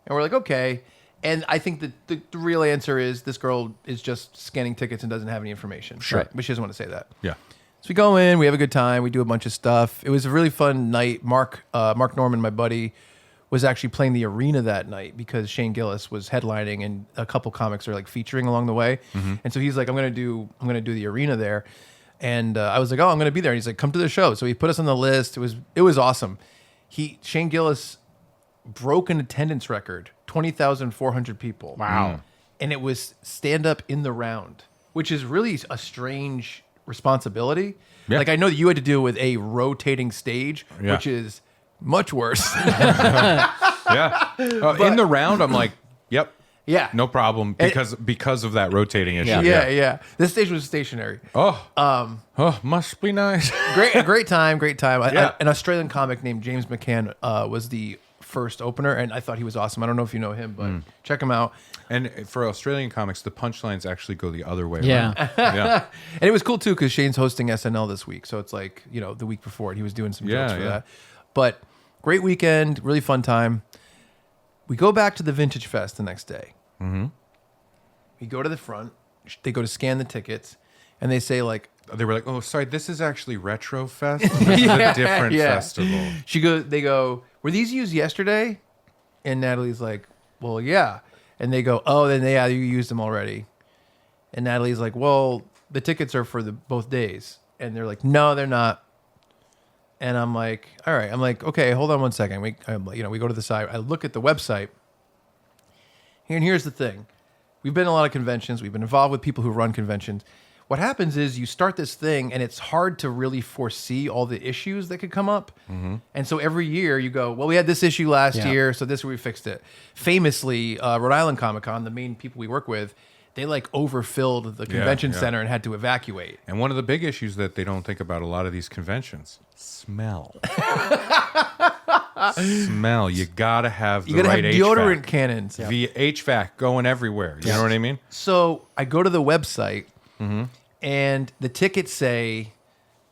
And we're like, okay. And I think that the real answer is this girl is just scanning tickets and doesn't have any information. Sure. Right? But she doesn't want to say that. Yeah. So we go in, we have a good time, we do a bunch of stuff. It was a really fun night. Mark Norman, my buddy, was actually playing the arena that night because Shane Gillis was headlining and a couple comics are like featuring along the way. Mm-hmm. And so he's like, I'm gonna do the arena there. And I was like, I'm gonna be there. And he's like, come to the show. So he put us on the list. It was awesome. Shane Gillis broke an attendance record, 20,400 people. Wow. And it was stand up in the round, which is really a strange responsibility. Yeah. Like I know that you had to deal with a rotating stage, which is much worse. Yeah. In the round, I'm like, yep. Yeah. No problem because of that rotating issue. Yeah. This stage was stationary. Must be nice. Great time. Yeah. An Australian comic named James McCann was the first opener, and I thought he was awesome. I don't know if you know him, but check him out. And for Australian comics, the punchlines actually go the other way Yeah. around. Yeah. And it was cool too because Shane's hosting SNL this week, so it's like the week before, and he was doing some jokes for that. But great weekend, really fun time. We go back to the Vintage Fest the next day. Mm-hmm. We go to the front. They go to scan the tickets, and they say like, they were like, oh, sorry, this is actually Retro Fest. This is a different festival. They go, were these used yesterday? And Natalie's like, well, yeah. And they go, oh, then you used them already. And Natalie's like, well, the tickets are for both days. And they're like, no, they're not. And I'm like, all right. I'm like, okay, hold on one second. We go to the side. I look at the website. And here's the thing. We've been in a lot of conventions. We've been involved with people who run conventions. What happens is you start this thing, and it's hard to really foresee all the issues that could come up. Mm-hmm. And so every year you go, well, we had this issue last year, so this year we fixed it. Famously, Rhode Island Comic Con, the main people we work with, they like overfilled the convention center and had to evacuate. And one of the big issues that they don't think about a lot of these conventions, smell. Smell. You gotta have the right deodorant HVAC. cannons. The HVAC going everywhere. You know what I mean? So I go to the website, and the tickets say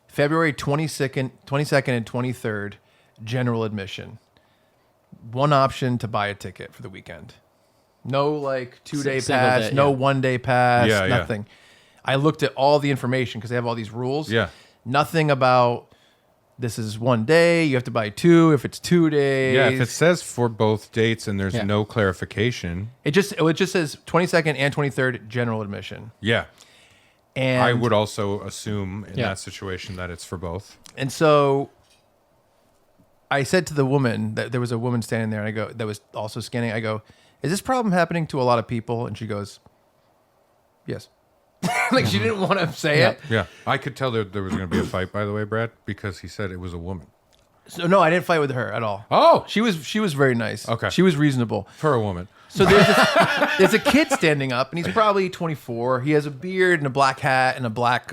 February 22nd and 23rd, general admission. One option to buy a ticket for the weekend. No like 2-day pass, no 1-day pass, nothing. I looked at all the information because they have all these rules. Yeah. Nothing about this is 1 day, you have to buy 2 if it's 2 days. Yeah, if it says for both dates and there's no clarification. It just says 22nd and 23rd general admission. Yeah. And I would also assume in that situation that it's for both. And so I said to the woman that there was a woman standing there, and I go, that was also scanning. I go, is this problem happening to a lot of people? And she goes, yes. Like she didn't want to say it. Yeah. I could tell there was going to be a fight, by the way, Brad, because he said it was a woman. So no, I didn't fight with her at all. Oh, she was very nice. Okay. She was reasonable. For a woman. So there's a kid standing up, and he's probably 24. He has a beard and a black hat and a black,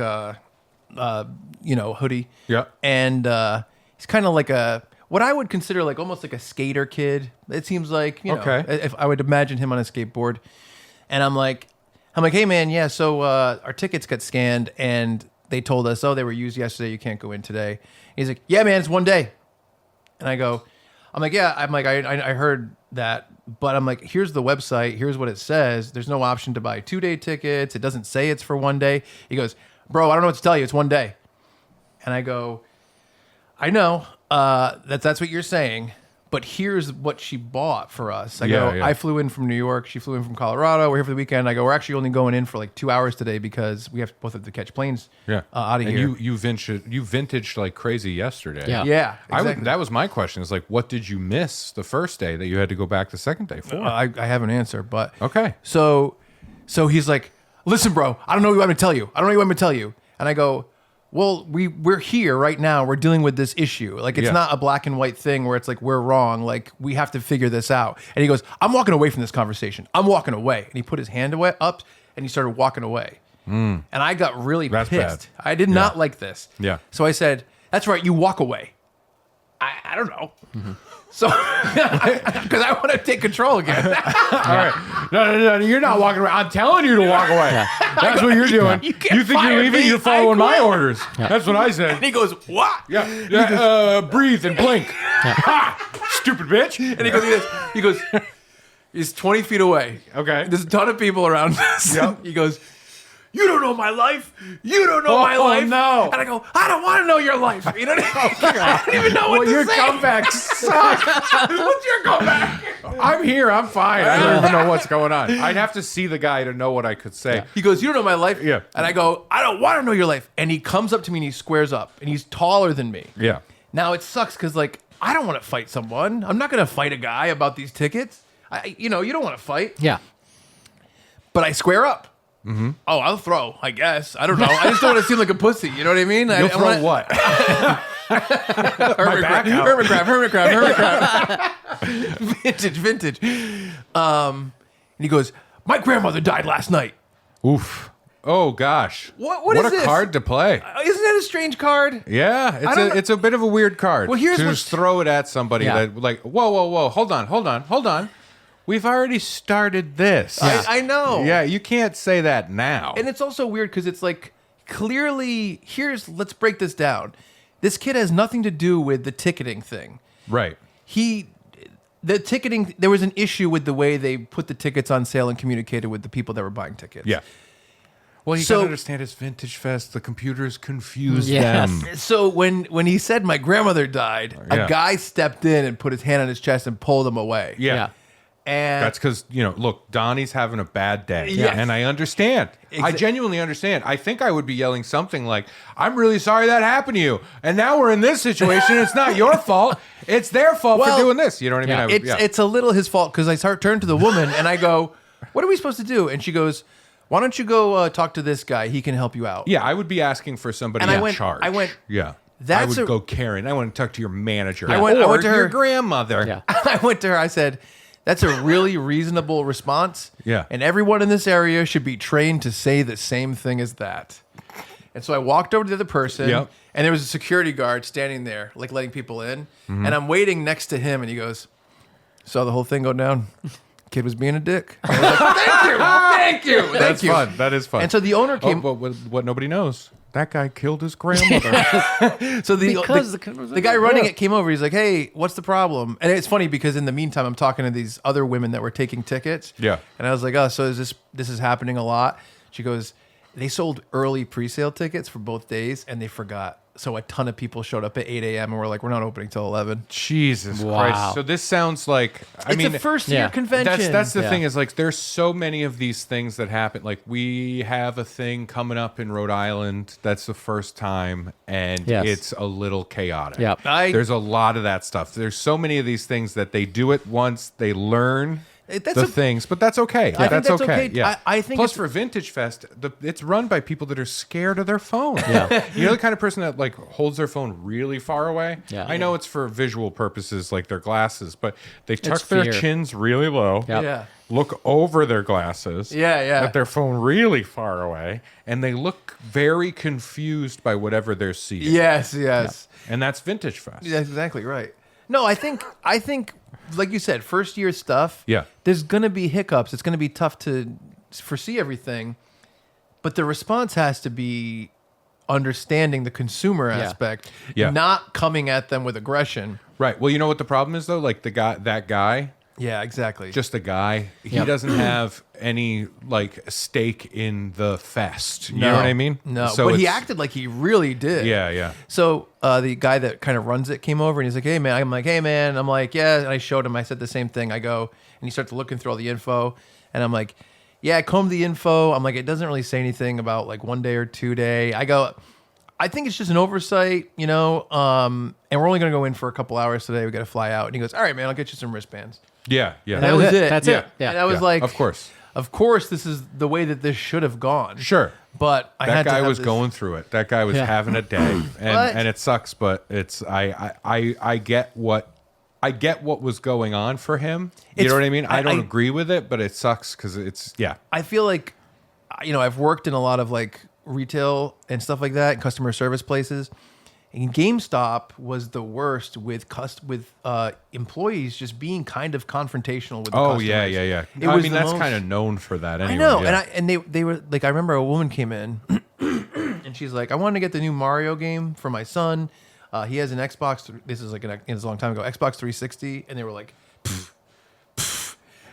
hoodie. Yeah. And he's kind of like what I would consider like almost like a skater kid. It seems like, if I would imagine him on a skateboard. And I'm like, hey man, so our tickets got scanned and they told us, they were used yesterday. You can't go in today. He's like, yeah, man, it's 1 day. And I heard that, but I'm like, here's the website. Here's what it says. There's no option to buy 2-day tickets. It doesn't say it's for 1 day. He goes, bro, I don't know what to tell you. It's 1 day. And I go, I know that's what you're saying, but here's what she bought for us. I flew in from New York. She flew in from Colorado. We're here for the weekend. I go, we're actually only going in for like 2 hours today because we both have to catch planes out of here. And you vintaged like crazy yesterday. Yeah. Exactly. That was my question. Is like, what did you miss the first day that you had to go back the second day for? I have an answer, but okay. So he's like, listen, bro, I don't know what you want me to tell you. And I go, well, we're here right now. We're dealing with this issue. Like, it's not a black and white thing where it's like, we're wrong. Like, we have to figure this out. And he goes, I'm walking away from this conversation. I'm walking away. And he put his hand up and he started walking away. And I got really That's pissed. bad. I did not like this. Yeah. So I said, "That's right, you walk away." I don't know. So, because I want to take control again. All right. No, you're not walking away. I'm telling you to walk away. That's what you're doing. You can't You think fire you're leaving? me. You're following my quit. orders. That's what I said. And he goes, "What?" Yeah. Breathe and blink. Ha! Stupid bitch. And he goes, he's 20 feet away. Okay. There's a ton of people around us. Yep. He goes, "You don't know my life. You don't know my life." No. And I go, "I don't want to know your life." You know what I mean? I don't even know what to Your say. comeback sucks. What's your comeback? I'm here. I'm fine. I don't even know what's going on. I'd have to see the guy to know what I could say. He goes, "You don't know my life." Yeah. And I go, "I don't want to know your life." And he comes up to me and he squares up. And he's taller than me. Yeah. Now it sucks because, like, I don't want to fight someone. I'm not going to fight a guy about these tickets. You don't want to fight. Yeah. But I square up. Mm-hmm. Oh, I'll throw, I guess. I don't know. I just don't want to seem like a pussy. You know what I mean? You'll throw what? Hermit crab. Vintage. And he goes, "My grandmother died last night." Oof. Oh gosh. What is a this? card to play. Isn't that a strange card? Yeah, it's a bit of a weird card. Well, here's to what's- just throw it at somebody that like, whoa, hold on. We've already started this. I know. Yeah, you can't say that now. And it's also weird because it's like, clearly, let's break this down. This kid has nothing to do with the ticketing thing. Right. The ticketing, there was an issue with the way they put the tickets on sale and communicated with the people that were buying tickets. Yeah. Well, you So- gotta understand it's Vintage Fest. The computers confuse Yes. them. So when he said my grandmother died, Yeah. a guy stepped in and put his hand on his chest and pulled him away. Yeah. And That's because, look, Donnie's having a bad day. Yes. And I understand. I genuinely understand. I think I would be yelling something like, "I'm really sorry that happened to you. And now we're in this situation. It's not your fault. It's their fault for doing this." You know what I mean? Yeah. it's a little his fault because I turned to the woman and I go, "What are we supposed to do?" And she goes, "Why don't you go talk to this guy? He can help you out." Yeah, I would be asking for somebody And I in went- charge. I went, yeah. "That's I would go, Karen. I want to talk to your manager. I went or to her- your grandmother. Yeah. I went to her. I said, "That's a really reasonable response. Yeah. And everyone in this area should be trained to say the same thing as that." And so I walked over to the other person, Yep. and there was a security guard standing there, like letting people in. Mm-hmm. And I'm waiting next to him, and he goes, "Saw the whole thing go down. Kid was being a dick." I was like, Thank you. That's fun. That is fun. And so the owner came. but what nobody knows, that guy killed his grandmother. So Because the guy running it came over. He's like, "Hey, what's the problem?" And it's funny because in the meantime, I'm talking to these other women that were taking tickets. Yeah. And I was like, "Oh, so this is happening a lot?" She goes, "They sold early pre-sale tickets for both days, and they forgot. So a ton of people showed up at 8 a.m. and we're like, we're not opening till 11." Jesus Wow. Christ. So this sounds like, It's a first year yeah. convention. That's the Yeah. thing is like there's so many of these things that happen. Like we have a thing coming up in Rhode Island that's the first time and Yes. it's a little chaotic. Yep. There's a lot of that stuff. There's so many of these things that they do it once, they learn That's the a- things, but that's okay. think That's that's okay. okay. Yeah. I think Plus it's- for Vintage Fest, it's run by people that are scared of their phone. Yeah. You know the kind of person that like holds their phone really far away? Yeah. I know it's for visual purposes like their glasses, but they tuck It's their fear. chins really low. Yep. Yeah. Look over their glasses. Yeah. At their phone really far away, and they look very confused by whatever they're seeing. Yes. And that's Vintage Fest. That's exactly right. No, I think, like you said, first year stuff. Yeah. There's gonna be hiccups. It's gonna be tough to foresee everything, but the response has to be understanding the consumer aspect, Yeah. not coming at them with aggression. Right. Well, you know what the problem is though? Like that guy, Yeah, exactly. just a guy. He Yep. doesn't have any like stake in the fest. You No. know what I mean? No, So but he it's- acted like he really did. Yeah. So the guy that kind of runs it came over and he's like, "Hey man," I'm like, "Hey man," I'm like, "Yeah," and I showed him. I said the same thing. I go and he starts looking through all the info, and I'm like, "Yeah," I combed the info. I'm like, "It doesn't really say anything about like 1 day or 2 day." I go, "I think it's just an oversight, and we're only gonna go in for a couple hours today. We got to fly out." And he goes, "All right, man, I'll get you some wristbands." Yeah. And that was it. That's Yeah. it. Yeah. And I was Yeah, like, of course. this is the way that this should have gone." Sure. But I That had to guy have was this- going through it. That guy was Yeah. having a day, and But- and it sucks. But it's I get what was going on for him. You It's- know what I mean? I don't I- agree with it, but it sucks because it's yeah. I feel like I've worked in a lot of like retail and stuff like that, customer service places. And GameStop was the worst with employees just being kind of confrontational with the customers. Yeah. I mean, that's kind of known for that anyway. I know, yeah. and they were like, I remember a woman came in, and she's like, I wanted to get the new Mario game for my son. He has an Xbox. This is like a long time ago, Xbox 360, and they were like,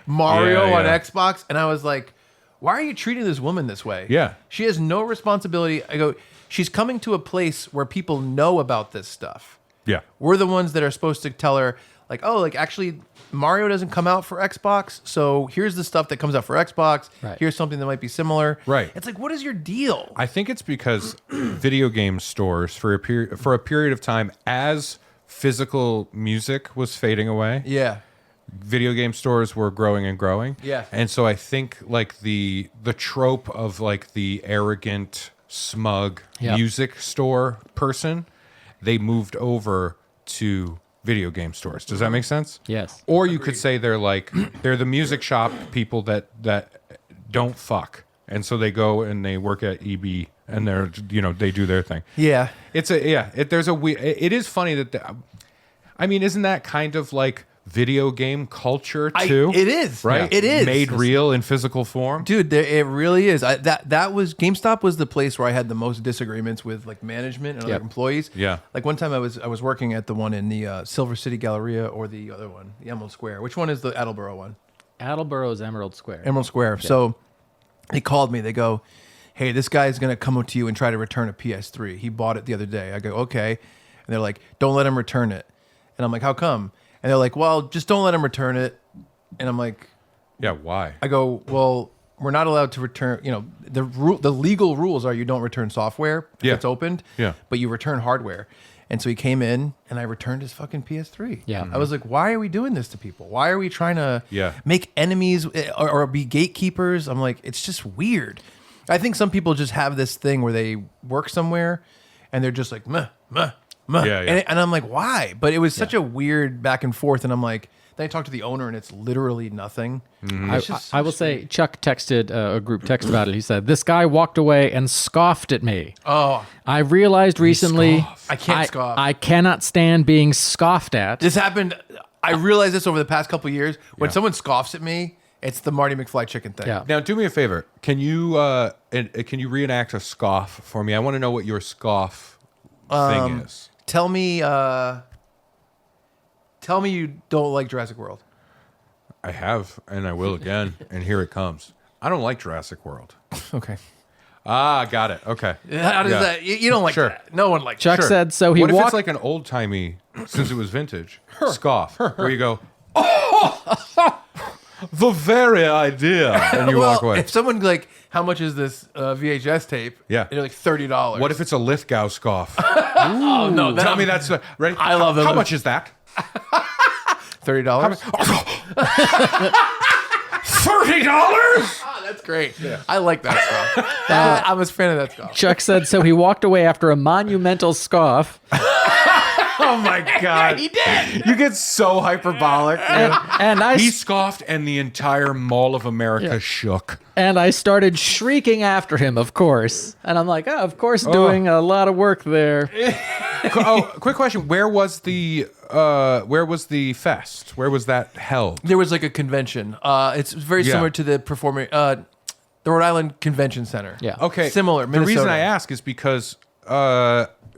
Mario on Xbox, and I was like, why are you treating this woman this way? Yeah, she has no responsibility. I go, she's coming to a place where people know about this stuff. Yeah. We're the ones that are supposed to tell her, like, oh, like, actually, Mario doesn't come out for Xbox, so here's the stuff that comes out for Xbox. Right. Here's something that might be similar. Right. It's like, what is your deal? I think it's because video game stores, for a period of time, as physical music was fading away, Yeah. video game stores were growing and growing. Yeah. And so I think like the trope of like the arrogant, smug music store person, they moved over to video game stores. Does that make sense? Yes. Or you could say they're the music shop people that don't fuck. And so they go and they work at EB and they do their thing. Yeah. It is funny that isn't that kind of like video game culture too? It is. Right? It is. Made real in physical form. Dude, it really is. That was GameStop was the place where I had the most disagreements with like management and other employees. Yeah. Like one time I was working at the one in the Silver City Galleria or the other one, the Emerald Square. Which one is the Attleboro one? Attleboro's Emerald Square. Emerald Square. Yeah. So they called me. They go, hey, this guy's going to come up to you and try to return a PS3. He bought it the other day. I go, okay. And they're like, don't let him return it. And I'm like, how come? And they're like, well, just don't let him return it. And I'm like, yeah, why? I go, well, we're not allowed to return, the legal rules are you don't return software if it's opened, but you return hardware. And so he came in and I returned his fucking PS3. Yeah. I was like, why are we doing this to people? Why are we trying to make enemies or be gatekeepers? I'm like, it's just weird. I think some people just have this thing where they work somewhere and they're just like, meh. Yeah. And I'm like, why? But it was such a weird back and forth. And I'm like, then I talked to the owner and it's literally nothing. Mm-hmm. I will say, Chuck texted a group text about it. He said, this guy walked away and scoffed at me. Oh. I realized recently I can't scoff. I cannot stand being scoffed at. This happened. I realized this over the past couple of years. When someone scoffs at me, it's the Marty McFly chicken thing. Yeah. Now, do me a favor. Can you reenact a scoff for me? I want to know what your scoff thing is. Tell me you don't like Jurassic World. I have, and I will again, and here it comes. I don't like Jurassic World. Okay. Got it. Okay. How does that? You don't like that. No one likes Chuck that. said so. He what walked. if it's like an old timey, since it was vintage, scoff, where you go, oh, the very idea, and you walk away. If someone like, how much is this VHS tape? Yeah. And you're like $30. What if it's a Lithgow scoff? Oh no! Tell me that's ready. I love them. How much is that? $30. $30? Oh, that's great. Yeah. I like that stuff. I'm a fan of that stuff. Chuck said so. He walked away after a monumental scoff. Oh my God. He did. You get so hyperbolic. And he scoffed and the entire Mall of America shook. And I started shrieking after him, of course. And I'm like, of course, doing a lot of work there. Quick question. Where was the fest? Where was that held? There was like a convention. It's very similar to the the Rhode Island Convention Center. Yeah. Okay. Similar. The Minnesota. reason I ask is because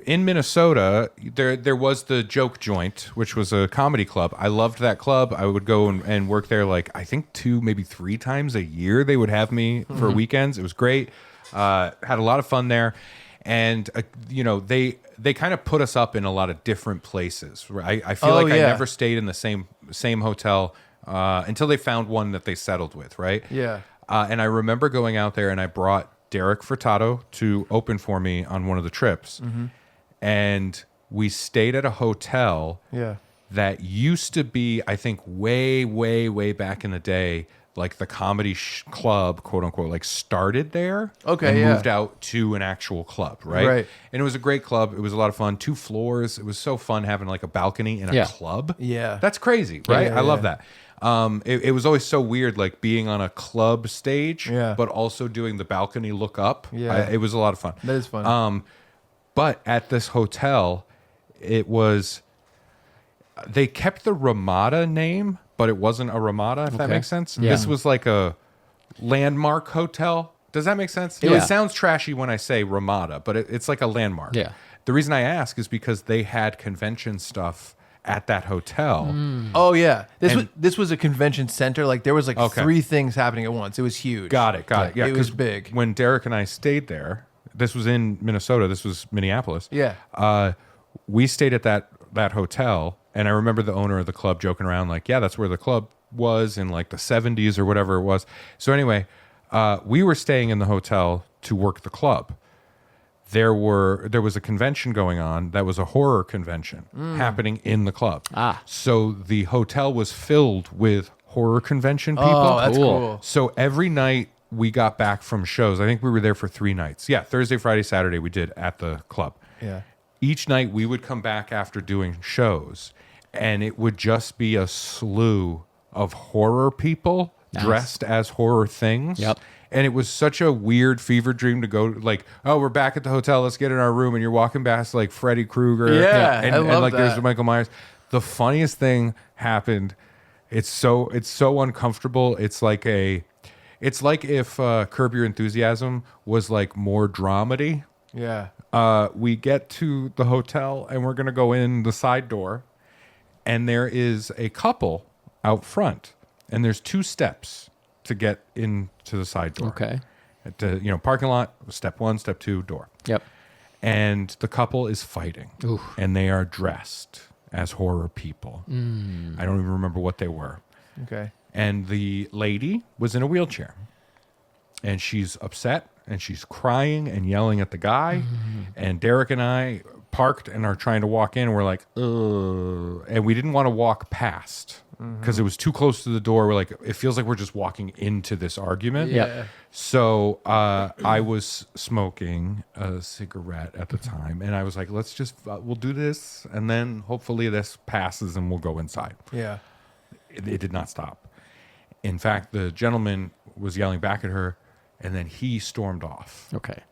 in Minnesota, there was the Joke Joint, which was a comedy club. I loved that club. I would go and work there like, I think 2, maybe 3 times a year. They would have me for weekends. It was great. Had a lot of fun there. And, they kind of put us up in a lot of different places. I feel I never stayed in the same hotel until they found one that they settled with, right? Yeah. And I remember going out there and I brought Derek Furtado to open for me on one of the trips. Mm-hmm. And we stayed at a hotel that used to be, I think, way, way, way back in the day, like the comedy club, quote unquote, like started there and moved out to an actual club, right? And it was a great club. It was a lot of fun. 2 floors. It was so fun having like a balcony in a club. Yeah. That's crazy, right? I love that. It was always so weird, like being on a club stage, Yeah. but also doing the balcony look up. Yeah. It was a lot of fun. That is fun. But at this hotel, they kept the Ramada name, but it wasn't a Ramada, if that makes sense. Yeah. This was like a landmark hotel. Does that make sense? Yeah. It sounds trashy when I say Ramada, but it's like a landmark. Yeah. The reason I ask is because they had convention stuff at that hotel. Oh yeah, this was a convention center. Like there was like 3 things happening at once. It was huge. Got it. Yeah, it was 'cause big. When Derek and I stayed there, this was in Minnesota. This was Minneapolis. Yeah. We stayed at that hotel, and I remember the owner of the club joking around like, "Yeah, that's where the club was in like the 70s or whatever it was." So anyway, we were staying in the hotel to work the club. There was a convention going on that was a horror convention happening in the club. So the hotel was filled with horror convention people. Oh, that's cool. So every night we got back from shows. I think we were there for 3 nights. Yeah, Thursday, Friday, Saturday we did at the club. Yeah. Each night we would come back after doing shows, and it would just be a slew of horror people dressed as horror things. Yep. And it was such a weird fever dream to go like, oh, we're back at the hotel. Let's get in our room. And you're walking past like Freddy Krueger. Yeah, and, I love and like that. there's Michael Myers. The funniest thing happened. It's so uncomfortable. It's like if Curb Your Enthusiasm was like more dramedy. Yeah. We get to the hotel and we're gonna go in the side door, and there is a couple out front, and there's 2 steps to get into the side door. Okay. At the parking lot, step 1, step 2, door. Yep. And the couple is fighting, and they are dressed as horror people. I don't even remember what they were. Okay. And the lady was in a wheelchair, and she's upset, and she's crying and yelling at the guy. And Derek and I parked and are trying to walk in, and we're like, ugh. And we didn't want to walk past because it was too close to the door. We're like, it feels like we're just walking into this argument. Yeah. So I was smoking a cigarette at the time, and I was like, let's just, we'll do this, and then hopefully this passes and we'll go inside. Yeah. It did not stop. In fact, the gentleman was yelling back at her, and then he stormed off. Okay.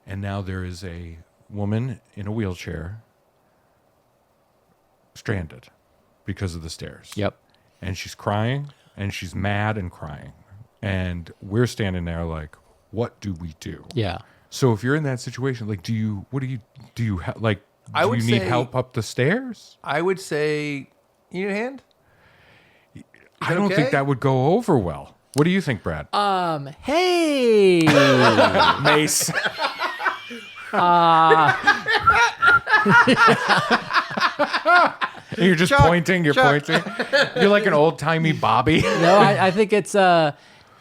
And now there is a woman in a wheelchair stranded because of the stairs. Yep. And she's crying, and she's mad and crying. And we're standing there like, what do we do? Yeah. So if you're in that situation, like, do you need help up the stairs? I would say, you need a hand? I don't okay? think that would go over well. What do you think, Brad? Hey. Mace. You're just pointing. You're pointing. You're like an old timey Bobby. No, I think it's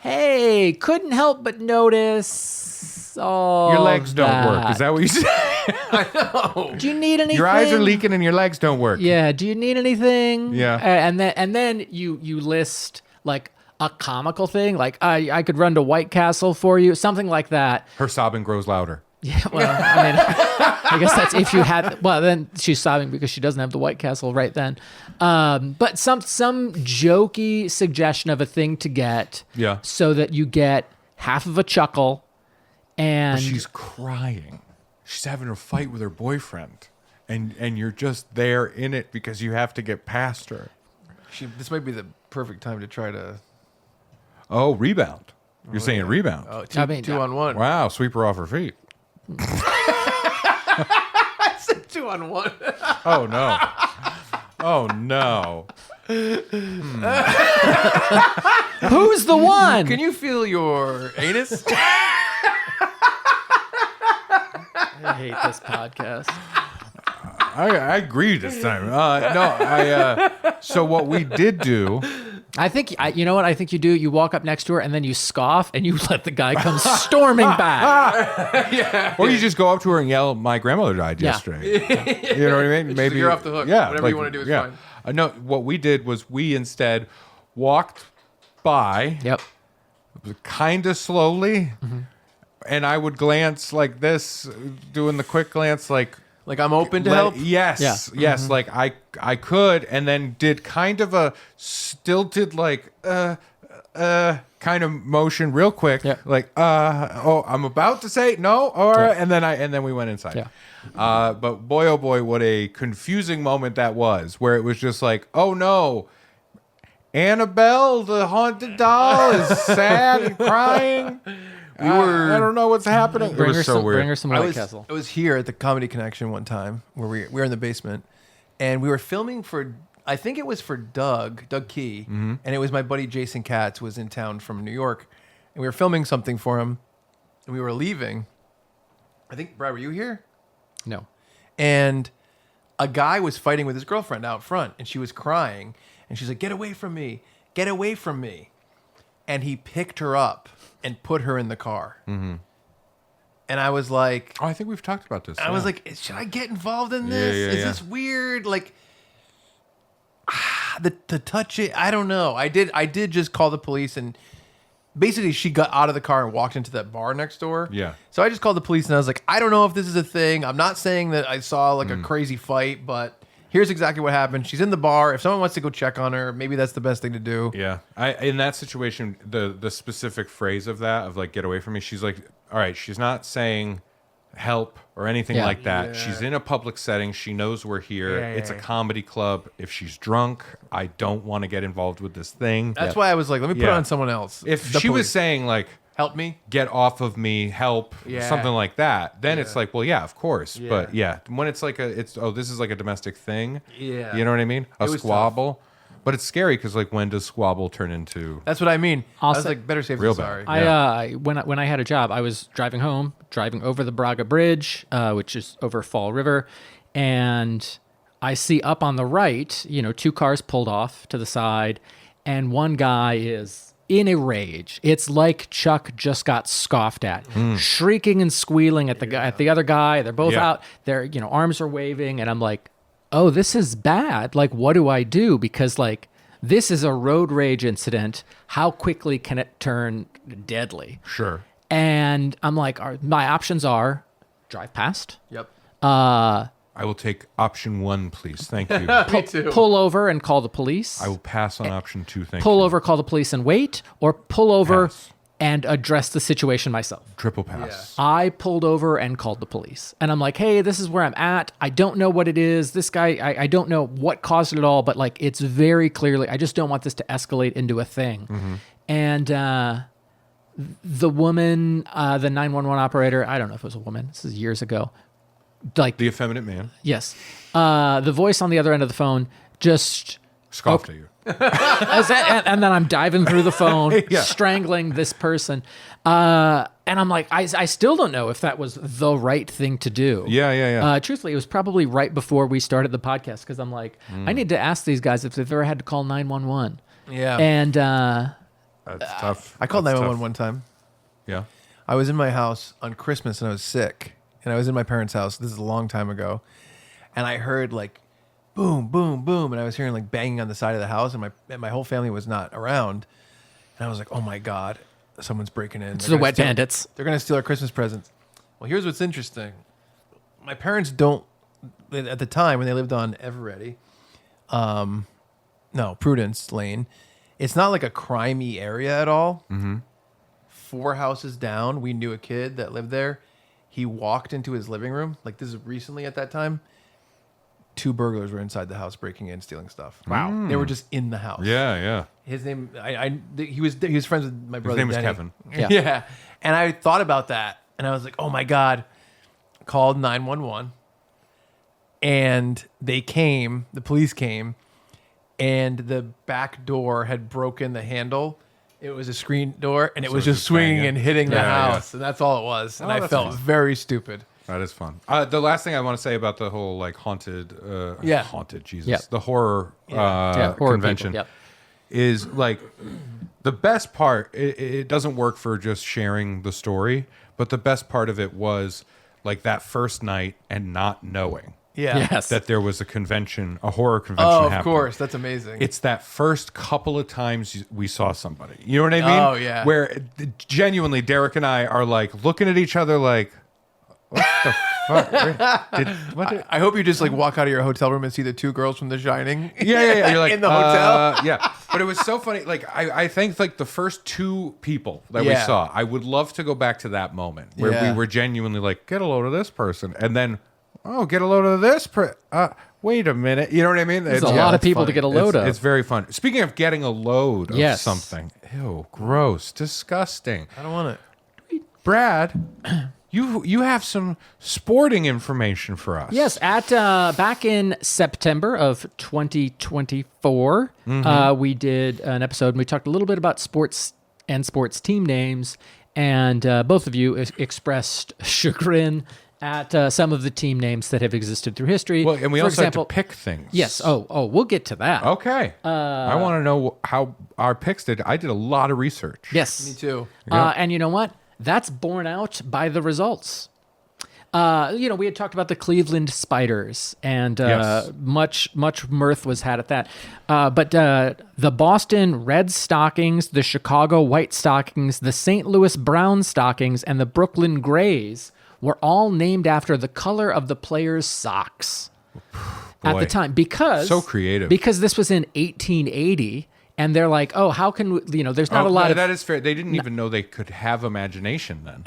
hey, couldn't help but notice. Oh, Your legs don't work. Is that what you say? Do you need anything? Your eyes are leaking and your legs don't work. Yeah. Do you need anything? Yeah. And then you list like a comical thing, like I could run to White Castle for you, something like that. Her sobbing grows louder. Yeah, well, I mean, I guess that's if you had. Well, then she's sobbing because she doesn't have the White Castle right then. But some jokey suggestion of a thing to get, Yeah. so that you get half of a chuckle, and But she's crying. She's having a fight with her boyfriend, and you're just there in it because you have to get past her. This might be the perfect time to try to. Oh, rebound. You're saying rebound. Oh, I mean, 2 on 1. Wow, sweep her off her feet. I said 2 on 1. Oh, no. Oh, no. who's the one? Can you feel your anus? I hate this podcast. I agree this time. So what we did do... I think you know what I think you do. You walk up next to her and then you scoff and you let the guy come storming back. Or you just go up to her and yell, "My grandmother died yesterday." You know what I mean? Maybe you're off the hook. Yeah, Whatever you wanna do is fine. No, what we did was we instead walked by, Yep. kind of slowly, and I would glance like this, doing the quick glance, like, Like, I'm open to help? Yes, Yeah. yes. Like I could, and then did kind of a stilted like kind of motion real quick. Yeah. Like oh, I'm about to say no, all right, Yeah. and then we went inside. Yeah. But boy, oh boy, what a confusing moment that was, where it was just like, oh no, Annabelle, the haunted doll, is sad and crying. I don't know what's happening. It was so weird. Bring her some White Castle. I was here at the Comedy Connection one time where we were in the basement, and we were filming for, I think it was for Doug Key, and it was my buddy Jason Katz was in town from New York, and we were filming something for him, and we were leaving. I think, Brad, were you here? No. And a guy was fighting with his girlfriend out front, and she was crying, and she's like, "Get away from me! Get away from me!" And he picked her up and put her in the car. Mm-hmm. And I was like, oh, I think we've talked about this. I was like, should I get involved in this? Is this weird? Like, the touch it. I don't know. I did just call the police, and basically she got out of the car and walked into that bar next door. Yeah. So I just called the police, and I was like, I don't know if this is a thing. I'm not saying that I saw like a crazy fight, but here's exactly what happened. She's in the bar. If someone wants to go check on her, maybe that's the best thing to do. Yeah. In that situation, the specific phrase of that, of like, get away from me, she's like, all right, she's not saying help or anything like that. Yeah. She's in a public setting. She knows we're here. It's a comedy club. If she's drunk, I don't want to get involved with this thing. That's why I was like, let me put it on someone else. If The she was police. saying like, Help me. get off of me, help, something like that, then it's like, well, yeah, of course. Yeah. But yeah, when it's like this is like a domestic thing. Yeah. You know what I mean? A It was squabble. But it's scary because like, when does squabble turn into? That's what I mean. I was say- like, better safe Real than bad. sorry. When I had a job, I was driving home, driving over the Braga Bridge, which is over Fall River, and I see up on the right, two cars pulled off to the side, and one guy is in a rage. It's like Chuck just got scoffed at, shrieking and squealing at the guy, at the other guy. They're both out. Their arms are waving, and I'm like, oh, this is bad. Like, what do I do? Because like, this is a road rage incident. How quickly can it turn deadly? Sure. And I'm like, my options are drive past, Yep. I will take option 1, please. Thank you. Me too. pull over and call the police, I will pass on option 2. Thank pull you. over, call the police and wait, or pull over Pass. and address the situation myself. Triple pass. I pulled over and called the police. And I'm like, hey, this is where I'm at. I don't know what it is. This guy, I don't know what caused it at all, but like, it's very clearly, I just don't want this to escalate into a thing. Mm-hmm. And the woman, the 911 operator, I don't know if it was a woman. This is years ago. Like, The effeminate man yes. The voice on the other end of the phone just scoffed at you. and then I'm diving through the phone, Yeah. strangling this person. And I'm like, I still don't know if that was the right thing to do. Yeah. Truthfully, it was probably right before we started the podcast because I'm like, I need to ask these guys if they've ever had to call 911. Yeah. And That's tough. I called That's 911 tough. one time. Yeah. I was in my house on Christmas and I was sick. And I was in my parents' house. This is a long time ago. And I heard like boom, boom, boom. And I was hearing like banging on the side of the house. And my whole family was not around. And I was like, oh my God, someone's breaking in. it's the Wet Bandits. They're going to steal our Christmas presents. Well, here's what's interesting. My parents don't, at the time when they lived on Eveready, Prudence Lane, it's not like a crimey area at all. Mm-hmm. 4 houses down, we knew a kid that lived there. He walked into his living room, like this is recently at that time. 2 burglars were inside the house breaking in, stealing stuff. Wow. They were just in the house. Yeah. His name, he was friends with my brother. His name was Denny. Kevin. Yeah. Yeah. And I thought about that and I was like, oh my God. Called 911 and they came, the police came, and the back door had broken the handle. It was a screen door and it was just swinging banging. and hitting the Yeah. house. And that's all it was. And I that's felt nice. very stupid. That is fun. The last thing I want to say about the whole like haunted, Jesus, Yeah. the horror, Horror convention people, is like the best part. It doesn't work for just sharing the story, but the best part of it was like that first night and not knowing Yeah. Yes. that there was a convention, a horror convention. Oh, of happening. course. That's amazing. It's that first couple of times we saw somebody. You know what I mean? Oh, yeah. Where genuinely Derek and I are like looking at each other like, what the fuck? I hope you just like walk out of your hotel room and see the two girls from The Shining. Yeah. You're like in the hotel. Yeah, but it was so funny. Like I think like the first two people that we saw, I would love to go back to that moment where we were genuinely like, get a load of this person, and then get a load of this. Wait a minute. You know what I mean? There's a lot of people to get a load of. It's very fun. Speaking of getting a load of something, ew, gross, disgusting. I don't want it. Brad, you have some sporting information for us. Yes, at back in September of 2024, we did an episode and we talked a little bit about sports and sports team names, and both of you expressed chagrin at some of the team names that have existed through history. Well, and we also have to pick things. Yes. Oh, we'll get to that. Okay. I want to know how our picks did. I did a lot of research. Yes. Me too. And you know what? That's borne out by the results. We had talked about the Cleveland Spiders, and much mirth was had at that. But the Boston Red Stockings, the Chicago White Stockings, the St. Louis Brown Stockings, and the Brooklyn Grays were all named after the color of the players' socks at the time. Because so creative. Because this was in 1880. And they're like, oh, how can we, there's not a lot of... That is fair. They didn't even know they could have imagination then.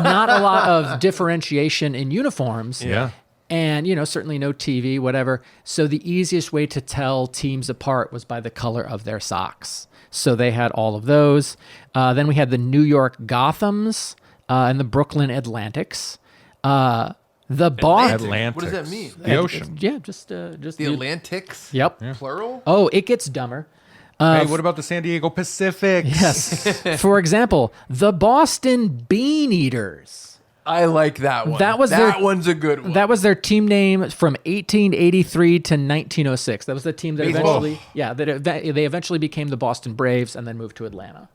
Not a lot of differentiation in uniforms. Yeah. And, certainly no TV, whatever. So the easiest way to tell teams apart was by the color of their socks. So they had all of those. Then we had the New York Gothams and the Brooklyn Atlantics. The Boston... Atlantics. What does that mean? The ocean. Yeah, just the Atlantics? Yep. Yeah. Plural? Oh, it gets dumber. Hey, what about the San Diego Pacifics? Yes. For example, the Boston Bean Eaters. I like that one. That one's a good one. That was their team name from 1883 to 1906. That was the team that Baseball. they eventually became the Boston Braves and then moved to Atlanta.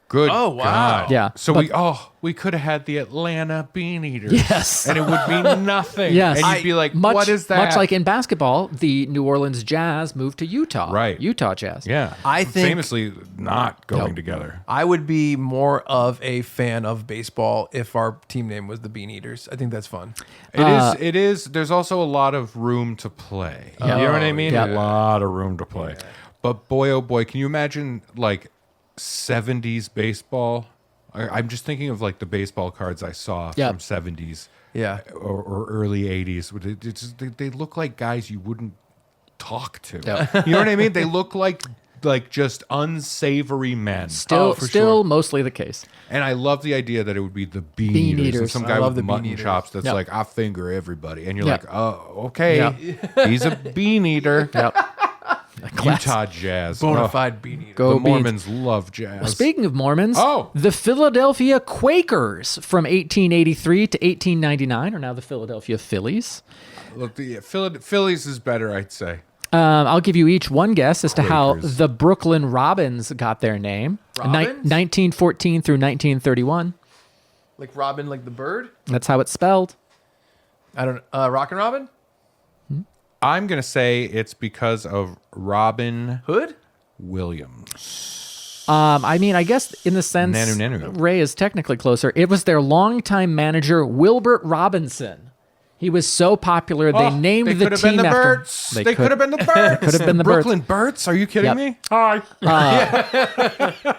Good. Oh, wow. Yeah. So we could have had the Atlanta Bean Eaters. Yes. And it would be nothing. Yes. And you'd be like, what is that? Much like in basketball, the New Orleans Jazz moved to Utah. Right. Utah Jazz. Yeah. I think famously not going together. I would be more of a fan of baseball if our team name was the Bean Eaters. I think that's fun. It is. There's also a lot of room to play. You know what I mean? Yeah. A lot of room to play. Yeah. But boy, oh boy, can you imagine like 70s baseball? I'm just thinking of like the baseball cards I saw from 70s or early 80s. They look like guys you wouldn't talk to. You know what I mean? They look like just unsavory men. Still mostly the case. And I love the idea that it would be the Bean Eaters. And some guy with mutton chops that's like, I finger everybody. And you're like, oh, okay. He's a Bean Eater. Utah Jazz. Bonafide Bean Eater. Go the Mormons love jazz. Well, speaking of Mormons, Oh. the Philadelphia Quakers from 1883 to 1899 are now the Philadelphia Phillies. Look, the Phillies is better, I'd say. I'll give you each one guess as to how Quakers. the Brooklyn Robins got their name. Robins? 1914 through 1931. Like Robin, like the bird? That's how it's spelled. I don't know. Rockin' Robin? I'm going to say it's because of Robin Hood? Williams. I guess in the sense Nanu. Ray is technically closer. It was their longtime manager, Wilbert Robinson. He was so popular, they named the team after... Birds. They could have been the Birds. Could have been the Brooklyn Birds. Are you kidding me? Hi.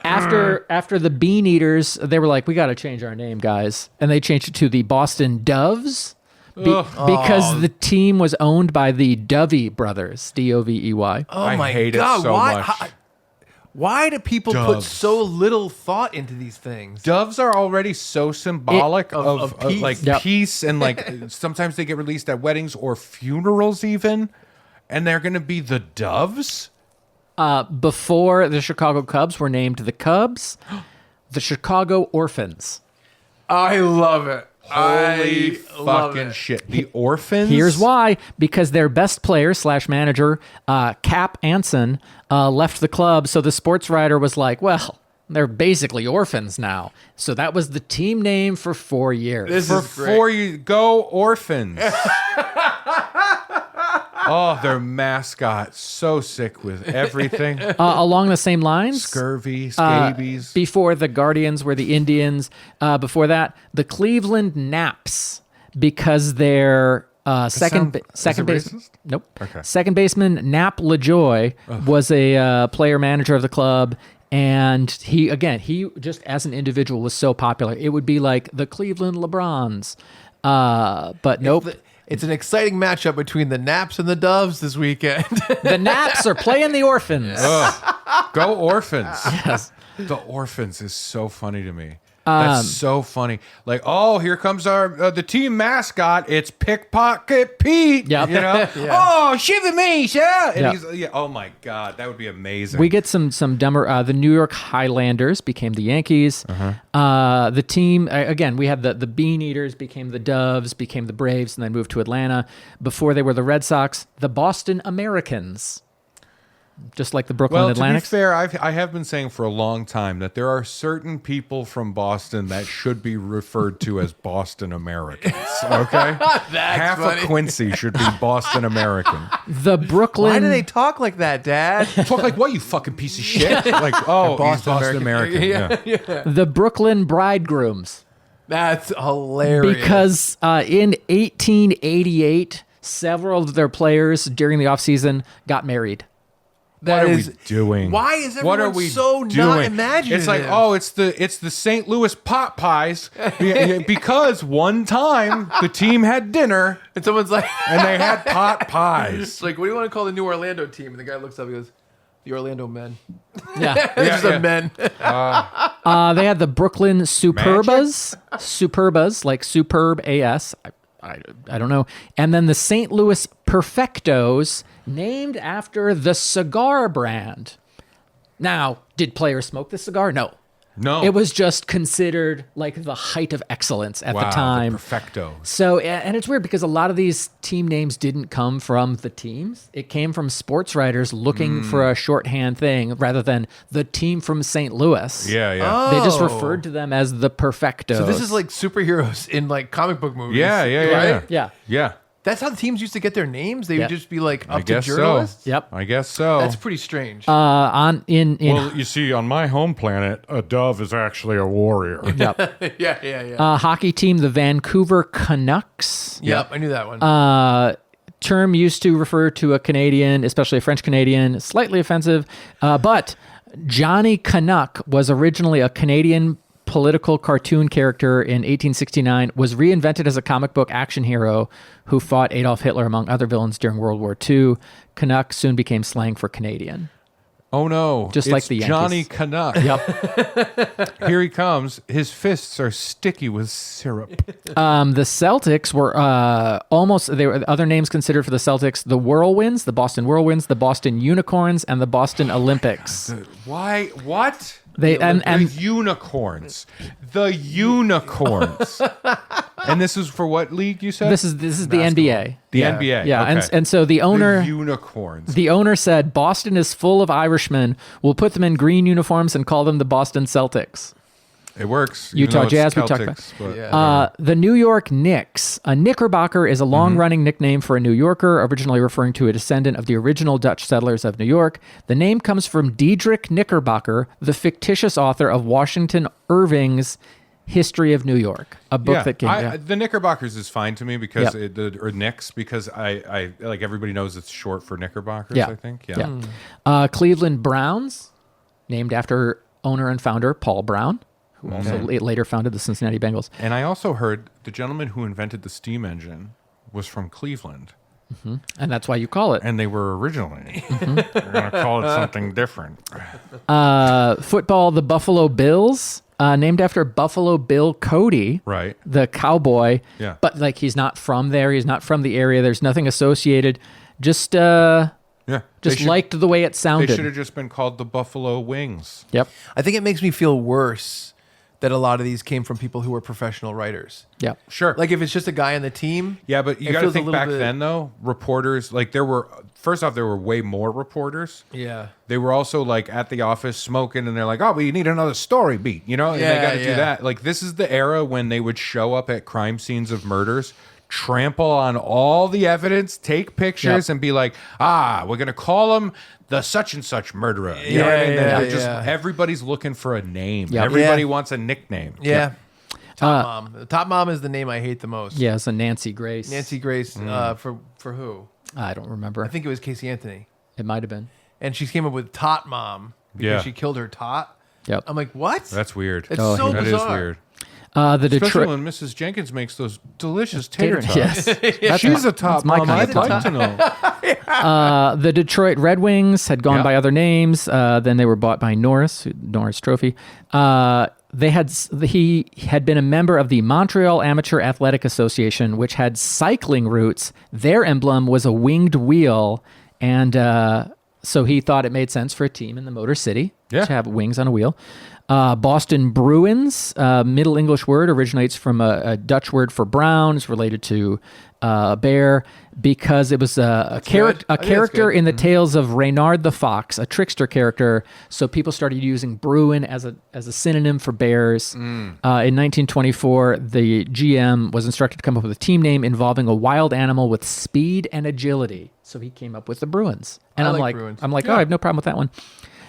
After the Bean Eaters, they were like, we got to change our name, guys. And they changed it to the Boston Doves. Because the team was owned by the Dovey brothers, Dovey. Oh I my hate God. it so much. Why do people put Doves. so little thought into these things? Doves are already so symbolic Of peace. like peace, and like sometimes they get released at weddings or funerals even, and they're going to be the Doves? Before the Chicago Cubs were named the Cubs, the Chicago Orphans. I love it. Holy fucking shit. The Orphans? Here's why. Because their best player / manager, Cap Anson, left the club. So the sports writer was like, well, they're basically orphans now. So that was the team name for 4 years. This For is great. 4 years. Go Orphans. Oh, their mascot. So sick with everything. Along the same lines, Scurvy, scabies. before the Guardians were the Indians. Before that, the Cleveland Naps. because their second base. Nope. Okay. Second baseman Nap LaJoy was a player manager of the club. And he just as an individual was so popular. It would be like the Cleveland LeBrons. But nope. It's an exciting matchup between the Naps and the Doves this weekend. The Naps are playing the Orphans. Go Orphans. Yes. The Orphans is so funny to me. That's so funny. Like, oh, here comes our the team mascot. It's Pickpocket Pete. Yep. You know? Oh, shiver me, sir. And Yep. he's oh my God, that would be amazing. We get some dumber. The New York Highlanders became the Yankees. The team again. We had the Bean Eaters became the Doves, became the Braves, and then moved to Atlanta. Before they were the Red Sox, the Boston Americans. Just like the Brooklyn Athletics. To be fair, I have been saying for a long time that there are certain people from Boston that should be referred to as Boston Americans. Okay, half funny. of Quincy should be Boston American. The Brooklyn. Why do they talk like that, Dad? Talk like what, you fucking piece of shit? Like, oh, Boston American. Yeah. The Brooklyn Bridegrooms. That's hilarious. Because in 1888, several of their players during the offseason got married. What are we doing? Why is everyone so not imaginative? It's like, oh, it's the St. Louis pot pies because one time the team had dinner and someone's like, and they had pot pies. It's like, what do you want to call the new Orlando team? And the guy looks up and goes, the Orlando Men. Yeah. It's just a men. They had the Brooklyn Superbas, like Superb AS. I don't know. And then the St. Louis Perfectos, named after the cigar brand. Now, did players smoke this cigar? No. No. It was just considered like the height of excellence at the time. The perfecto. So, and it's weird because a lot of these team names didn't come from the teams. It came from sports writers looking for a shorthand thing rather than the team from St. Louis. Yeah. Oh. They just referred to them as the Perfectos. So this is like superheroes in like comic book movies. Yeah. Yeah. That's how the teams used to get their names. They would just be like up to guess so. journalists. Yep. I guess so. That's pretty strange. Well, you see, on my home planet, a dove is actually a warrior. Yep. Yeah. Hockey team, the Vancouver Canucks. Yep, I knew that one. Term used to refer to a Canadian, especially a French Canadian, slightly offensive. But Johnny Canuck was originally a Canadian political cartoon character in 1869, was reinvented as a comic book action hero who fought Adolf Hitler, among other villains, during World War II. Canuck soon became slang for Canadian. Oh, no. Just like the Yankees. Johnny Canuck. Yep. Here he comes. His fists are sticky with syrup. The Celtics were they were other names considered for the Celtics: the Whirlwinds, the Boston Whirlwinds, the Boston Unicorns, and the Boston Olympics. Why? What? The unicorns. The unicorns. And this is for what league you said? This is the NBA. The NBA. Yeah, okay. and so the owner, the unicorns. The owner said Boston is full of Irishmen. We'll put them in green uniforms and call them the Boston Celtics. It works. Utah Jazz, we talked about. The New York Knicks. A Knickerbocker is a long-running nickname for a New Yorker, originally referring to a descendant of the original Dutch settlers of New York. The name comes from Diedrich Knickerbocker, the fictitious author of Washington Irving's History of New York, a book that came. The Knickerbockers is fine to me because or Knicks, because I like everybody knows it's short for Knickerbockers. I think. Yeah. Cleveland Browns, named after owner and founder Paul Brown, who also later founded the Cincinnati Bengals. And I also heard the gentleman who invented the steam engine was from Cleveland. Mm-hmm. And that's why you call it. And they were originally. They're going to call it something different. Football, the Buffalo Bills, named after Buffalo Bill Cody, right? The cowboy. Yeah. But like he's not from there. He's not from the area. There's nothing associated. Just liked the way it sounded. They should have just been called the Buffalo Wings. Yep. I think it makes me feel worse that a lot of these came from people who were professional writers. Yeah. Sure. Like if it's just a guy on the team. Yeah, but you got to think back then, though. Reporters, like there were way more reporters. Yeah. They were also like at the office smoking and they're like, oh, we need another story beat, you know? And they got to do that. Like this is the era when they would show up at crime scenes of murders, trample on all the evidence, take pictures, and be like, we're going to call him the such and such murderer. You know what I mean? Everybody's looking for a name. Yep. Everybody wants a nickname. Yeah. Top Mom. Top Mom is the name I hate the most. Yeah, it's a Nancy Grace. Nancy Grace. For who? I don't remember. I think it was Casey Anthony. It might have been. And she came up with Tot Mom because she killed her tot. Yep. I'm like, what? That's weird. It's so that bizarre. is weird. The Especially Detroit. when Mrs. Jenkins makes those delicious tater tots. Yes. She's a top my mom. kind I'd of like to know. The Detroit Red Wings had gone by other names. Then they were bought by Norris Trophy. He had been a member of the Montreal Amateur Athletic Association, which had cycling routes. Their emblem was a winged wheel, and so he thought it made sense for a team in the Motor City to have wings on a wheel. Boston Bruins, Middle English word, originates from a Dutch word for brown. It's related to bear because it was a character in the tales of Reynard the Fox, a trickster character. So people started using Bruin as a synonym for bears. In 1924, the GM was instructed to come up with a team name involving a wild animal with speed and agility. So he came up with the Bruins. And I'm like, Bruins. oh, I have no problem with that one.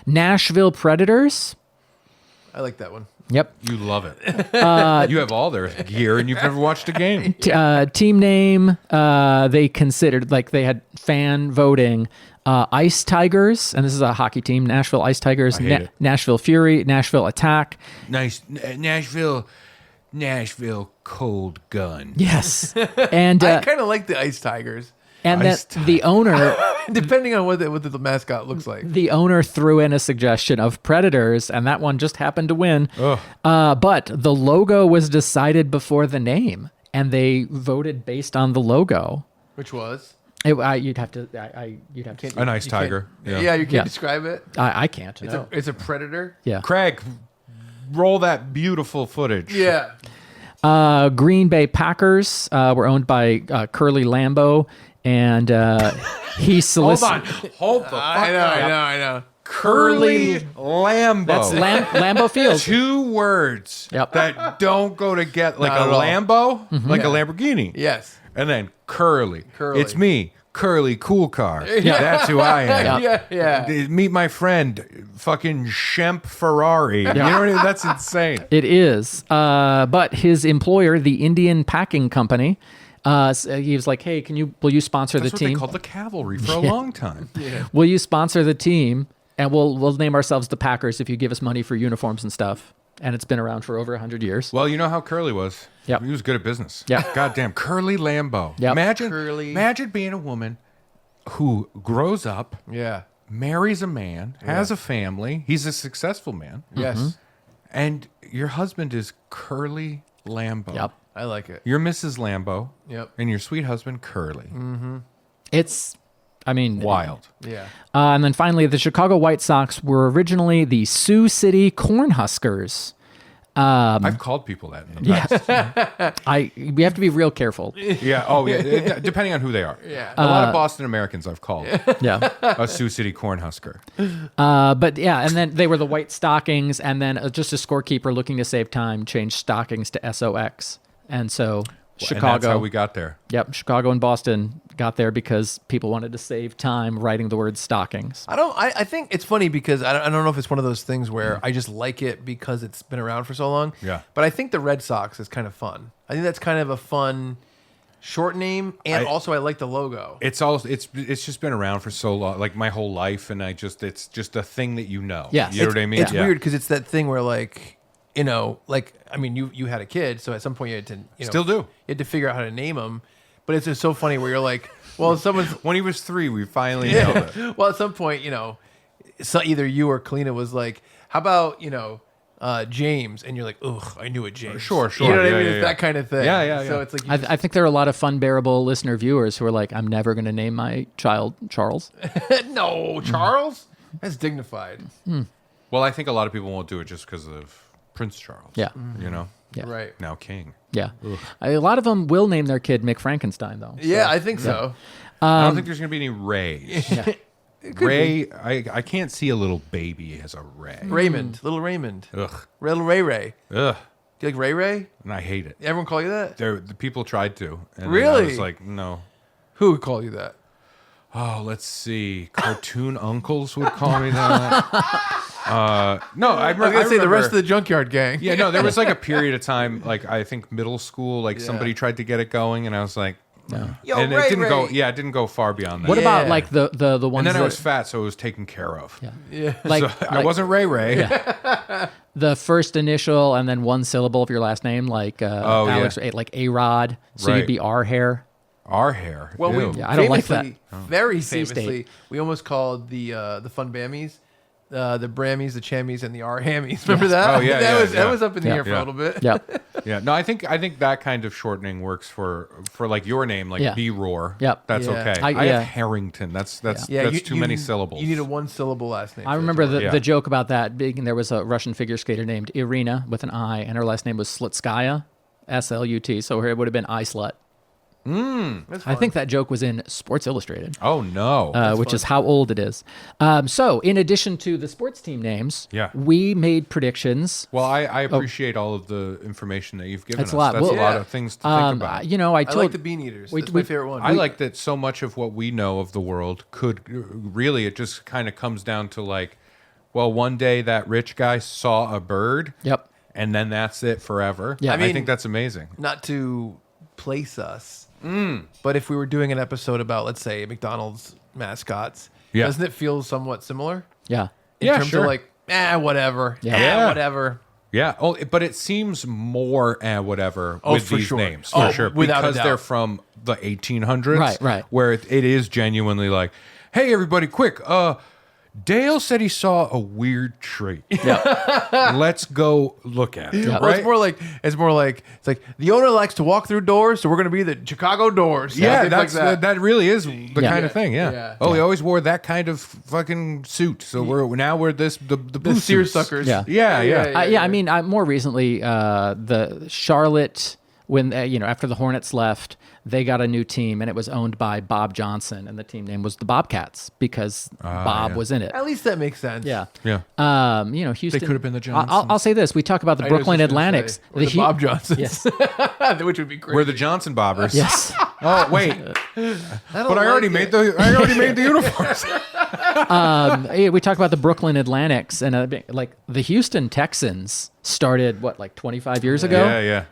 Nashville Predators. I like that one. Yep. You love it. You have all their gear and you've never watched a game. Team name, they considered, like they had fan voting, Ice Tigers, and this is a hockey team, Nashville Ice Tigers, Nashville Fury, Nashville Attack. Nice. Nashville Cold Gun. Yes. And I kind of like the Ice Tigers. And the owner, depending on what the mascot looks like. The owner threw in a suggestion of Predators, and that one just happened to win. But the logo was decided before the name, and they voted based on the logo. Which was? You'd have to. A nice tiger. Yeah, you can't describe it. I can't. No. It's a predator. Yeah. Craig, roll that beautiful footage. Yeah. Green Bay Packers were owned by Curly Lambeau. And he solicited. Hold the fuck I know. Curly Lambeau. That's Lambeau Field. 2 words that don't go together. Like a Lambo, like a Lamborghini. Yes. And then Curly. It's me, Curly Cool Car. That's who I am. Yeah. Meet my friend, fucking Shemp Ferrari. You know what I mean? That's insane. It is. But his employer, the Indian Packing Company, he was like, "Hey, will you sponsor the team?" That's what they called the cavalry for a long time. Will you sponsor the team? And we'll name ourselves the Packers if you give us money for uniforms and stuff. And it's been around for over 100 years. Well, you know how Curly was. Yep. He was good at business. Yeah. Goddamn, Curly Lambeau. Yep. Imagine being a woman who grows up, marries a man, has a family. He's a successful man. Yes. And your husband is Curly Lambeau. Yep. I like it. You're Mrs. Lambeau. Yep. And your sweet husband, Curly. It's, wild. Yeah. And then finally, the Chicago White Sox were originally the Sioux City Cornhuskers. I've called people that in the past. We have to be real careful. Yeah. Oh, yeah. Depending on who they are. Yeah. A lot of Boston Americans I've called Yeah. a Sioux City Cornhusker. But yeah, and then they were the White Stockings, and then just a scorekeeper looking to save time changed Stockings to SOX. And so Chicago. And that's how we got there. Yep, Chicago and Boston got there because people wanted to save time writing the word stockings. I think it's funny because I don't know if it's one of those things where I just like it because it's been around for so long. Yeah. But I think the Red Sox is kind of fun. I think that's kind of a fun short name, and also I like the logo. It's just been around for so long, like my whole life, and it's just a thing that you know. Yes. You know what I mean? It's weird because it's that thing where like, you had a kid, so at some point you had to, Still do. You had to figure out how to name them. But it's just so funny where you're like, well, when he was 3, we finally nailed it. Well, at some point, so either you or Kalina was like, how about, James? And you're like, ugh, I knew it, James. Sure. You know what I mean? It's that kind of thing. Yeah. So it's like, I think there are a lot of Funbearable listener viewers who are like, I'm never going to name my child Charles. no, Charles? That's dignified. Well, I think a lot of people won't do it just because of Prince Charles. Yeah. You know? Yeah. Right. Now king. Yeah. A lot of them will name their kid Mick Frankenstein, though. Yeah, I think so. I don't think there's going to be any Rays. Yeah. Ray, I can't see a little baby as a Ray. Raymond. Little Raymond. Ugh. Little Ray Ray. Ugh. Do you like Ray Ray? And I hate it. Everyone call you that? The people tried to. And Really? I was like, no. Who would call you that? Oh, let's see. Cartoon uncles would call me that. No, I I was gonna say the remember- rest of the Junkyard Gang. Yeah, no, there was like a period of time, like I think middle school, like somebody tried to get it going, and I was like, no. Yo, And Ray, it didn't go. Ray. Yeah, it didn't go far beyond that. What about Yeah. like the ones And then that I was fat, so it was taken care of. Yeah. like, So I wasn't Ray Ray. the first initial and then one syllable of your last name, like Alex, like A-Rod, so Right. you'd be R hair. Our hair. Well, Ew. we Yeah, I don't like famously, that. Very C-state. famously, we almost called the Funbearable, the Brammies, the Chammies, and the R Hammies. Remember that? Oh, yeah, that was up in the Yeah. air for a little bit. Yep. Yeah, no, I think that kind of shortening works for like your name, like Yeah. B Roar. Yep. That's Yeah. okay. I- I yeah. have Harrington. That's Yeah, too many syllables. You need a one syllable last name. I for remember that. the joke about that being there was a Russian figure skater named Irina with an I, and her last name was Slutskaya, S-L-U-T, so it would have been I Slut. That's I fun. think that joke was in Sports Illustrated. Oh no. Which is how old it is. So, in addition to the sports team names, Yeah. we made predictions. Well, I appreciate all of the information that you've given That's us. a lot. That's Well, a lot yeah. of things to think about. You know, I I told like the Bean Eaters. That's my favorite one. I like that so much of what we know of the world could really, it just kind of comes down to like, well, one day that rich guy saw a bird. Yep. And then that's it forever. Yeah. I I mean- think that's amazing. Not to place us, but if we were doing an episode about, let's say, McDonald's mascots, Yeah. doesn't it feel somewhat similar? Yeah. In Yeah, terms sure. of like, whatever. Yeah. Yeah. Whatever. Yeah. Oh, but it seems more whatever Oh, with for these sure. names. Oh, For sure. without a Because doubt. they're from the 1800s. Right. Where it is genuinely like, hey, everybody, quick. Dale said he saw a weird tree. Yeah. Let's go look at it. Yeah. Or Right? it's like the owner likes to walk through doors, so we're going to be the Chicago Doors. Yeah, Things that's like that really is the Yeah. kind of thing. Yeah. Yeah. Oh, he always wore that kind of fucking suit. So we're this the the blue seersuckers. Yeah. Yeah. I mean, more recently, the Charlotte, when after the Hornets left, they got a new team, and it was owned by Bob Johnson, and the team name was the Bobcats because Bob yeah. was in it. At least that makes sense. Yeah. Yeah. Houston. could have been the I'll say this: we talk about the I was Brooklyn just gonna Atlantics, say, or the Hu- Bob Johnsons. Yes. Which would be great. We're the Johnson Bobbers. Yes. Oh wait, but I already made the uniforms. Yeah, we talk about the Brooklyn Atlantics, and like the Houston Texans started like 25 years ago. Yeah.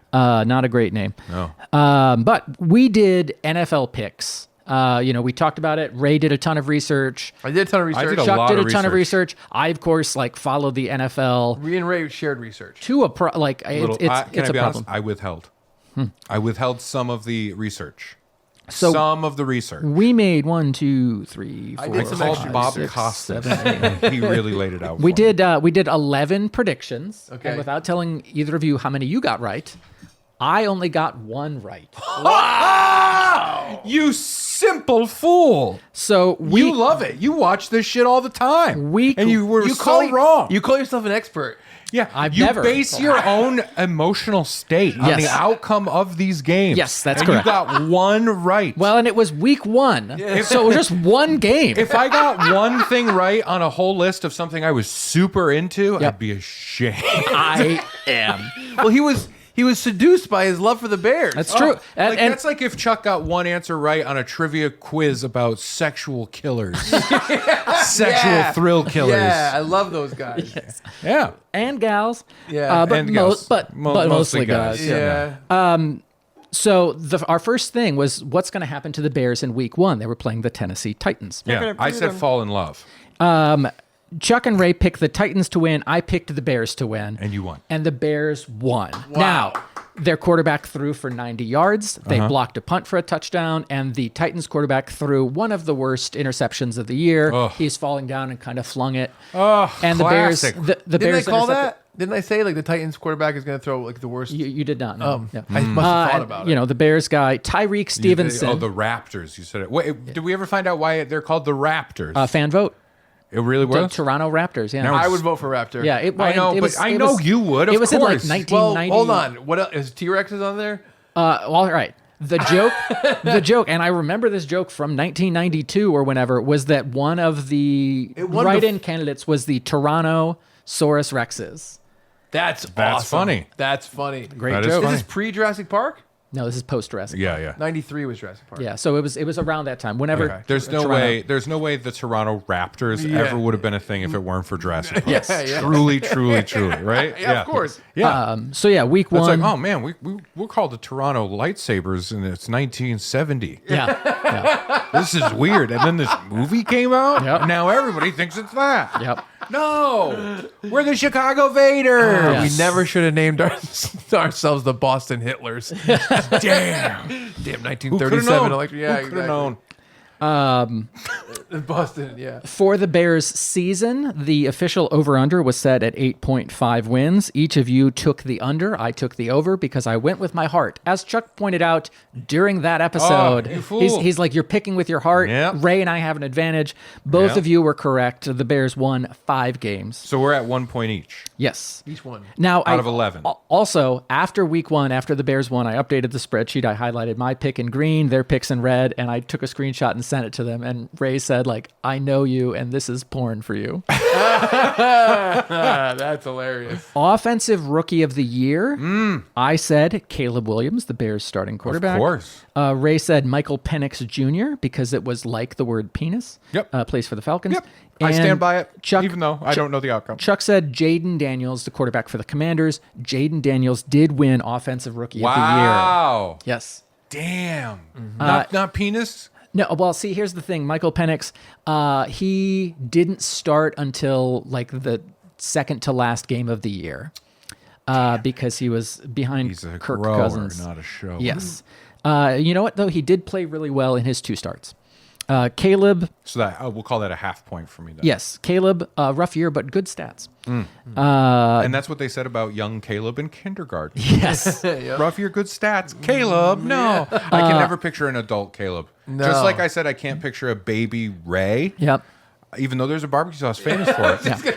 Not a great name. No. But we did NFL picks. We talked about it. Ray did a ton of research. I did a ton of research. I did a Chuck lot did a of ton of research. research. I, of course, followed the NFL Me and Ray shared research. to a Can it's I a be honest? problem. I withheld. I withheld some of the research. So- some of the research. We made 1, 2, 3, 4, I did I some called extra. Bob 6, Costas. 7, 8. He really laid it out. We for me. did 11 predictions. Okay. And without telling either of you how many you got right, I only got 1 right. You simple fool. So You love it. You watch this shit all the time. And you were wrong. You call yourself an expert. Yeah, I've you never- base your own emotional state on Yes. the outcome of these games. Yes, that's and correct. You got 1 right. Well, and it was week 1, so it was just 1 game. If I got one thing right on a whole list of something I was super into, Yep. I'd be ashamed. I am. Well, he was seduced by his love for the Bears. That's true. And, That's like if Chuck got one answer right on a trivia quiz about sexual killers, sexual thrill killers. Yeah, I love those guys. Yeah. and gals. Yeah, but and gals. but mostly guys. Yeah. So our first thing was what's going to happen to the Bears in week 1. They were playing the Tennessee Titans. Yeah. I said fall in love. Chuck and Ray picked the Titans to win. I picked the Bears to win. And you won. And the Bears won. Now, their quarterback threw for 90 yards. They blocked a punt for a touchdown. And the Titans quarterback threw one of the worst interceptions of the year. Ugh. He's falling down and kind of flung it. Oh, And classic. the Bears... The Didn't Bears they call intercepted- that? Didn't I say like the Titans quarterback is going to throw like the worst? You did not know. Yeah. I must have thought And, about it. the Bears guy, Tyreek Stevenson, Oh, the Raptors. You said it. Wait, did we ever find out why they're called the Raptors? fan vote. It really The was? Toronto Raptors, yeah. Now I would vote for Raptor. Yeah, I know, but I know you would, of It was in like course. 1990. Well, hold on. What else? Is T-Rexes on there? All right. The joke, and I remember this joke from 1992 or whenever, was that one of the won write-in candidates was the Tyrannosaurus Rexes. That's That's awesome. funny. That's funny. Great That is joke. Is funny. this pre-Jurassic Park? No, this is post Jurassic Park. Yeah. 93 was Jurassic Park. Yeah, so it was around that time. Whenever There's no way the Toronto Raptors ever would have been a thing if it weren't for Jurassic Park. Yes. Truly, right? Yeah, of course. Yeah. So yeah, week It's one. like, oh man, we're called the Toronto Lightsabers, and it's 1970. Yeah. This is weird. And then this movie came out, Yep. and now everybody thinks it's that. Yep. No, we're the Chicago Vaders. Yes. We never should have named ourselves the Boston Hitlers. Damn, 1937 election. Yeah, Who could have exactly. known? Boston. Yeah. For the Bears season, the official over-under was set at 8.5 wins. Each of you took the under. I took the over because I went with my heart. As Chuck pointed out during that episode, you fool. he's like, you're picking with your heart. Yep. Ray and I have an advantage. Both Yep. of you were correct. The Bears won 5 games. So we're at 1 point each. Yes. Each one. Now, Out of 11. Also, after week one, after the Bears won, I updated the spreadsheet. I highlighted my pick in green, their picks in red, and I took a screenshot and sent it to them. And Ray said, like, I know you, and this is porn for you. That's hilarious. Offensive Rookie of the Year. I said Caleb Williams, the Bears' starting quarterback. Of course. Ray said Michael Penix Jr. because it was like the word penis. Yep. Plays for the Falcons. Yep. I And stand by it, Chuck, even though I don't know the outcome. Chuck said Jaden Daniels, the quarterback for the Commanders. Jaden Daniels did win Offensive Rookie of the Year. Wow. Yes. Damn. Not penis? No, well, see, here's the thing. Michael Penix, he didn't start until like the second to last game of the year because he was behind He's a Kirk grower, Cousins. not a show. Yes. You know what, though? He did play really well in his 2 starts. Caleb, So that we'll call that a half point for me then. yes. Caleb, rough year, but good stats. And that's what they said about young Caleb in kindergarten. Yes. Rough year, good stats. Caleb, no. I can never picture an adult Caleb. No. Just like I said, I can't picture a baby Ray, Yep. even though there's a barbecue sauce famous for it.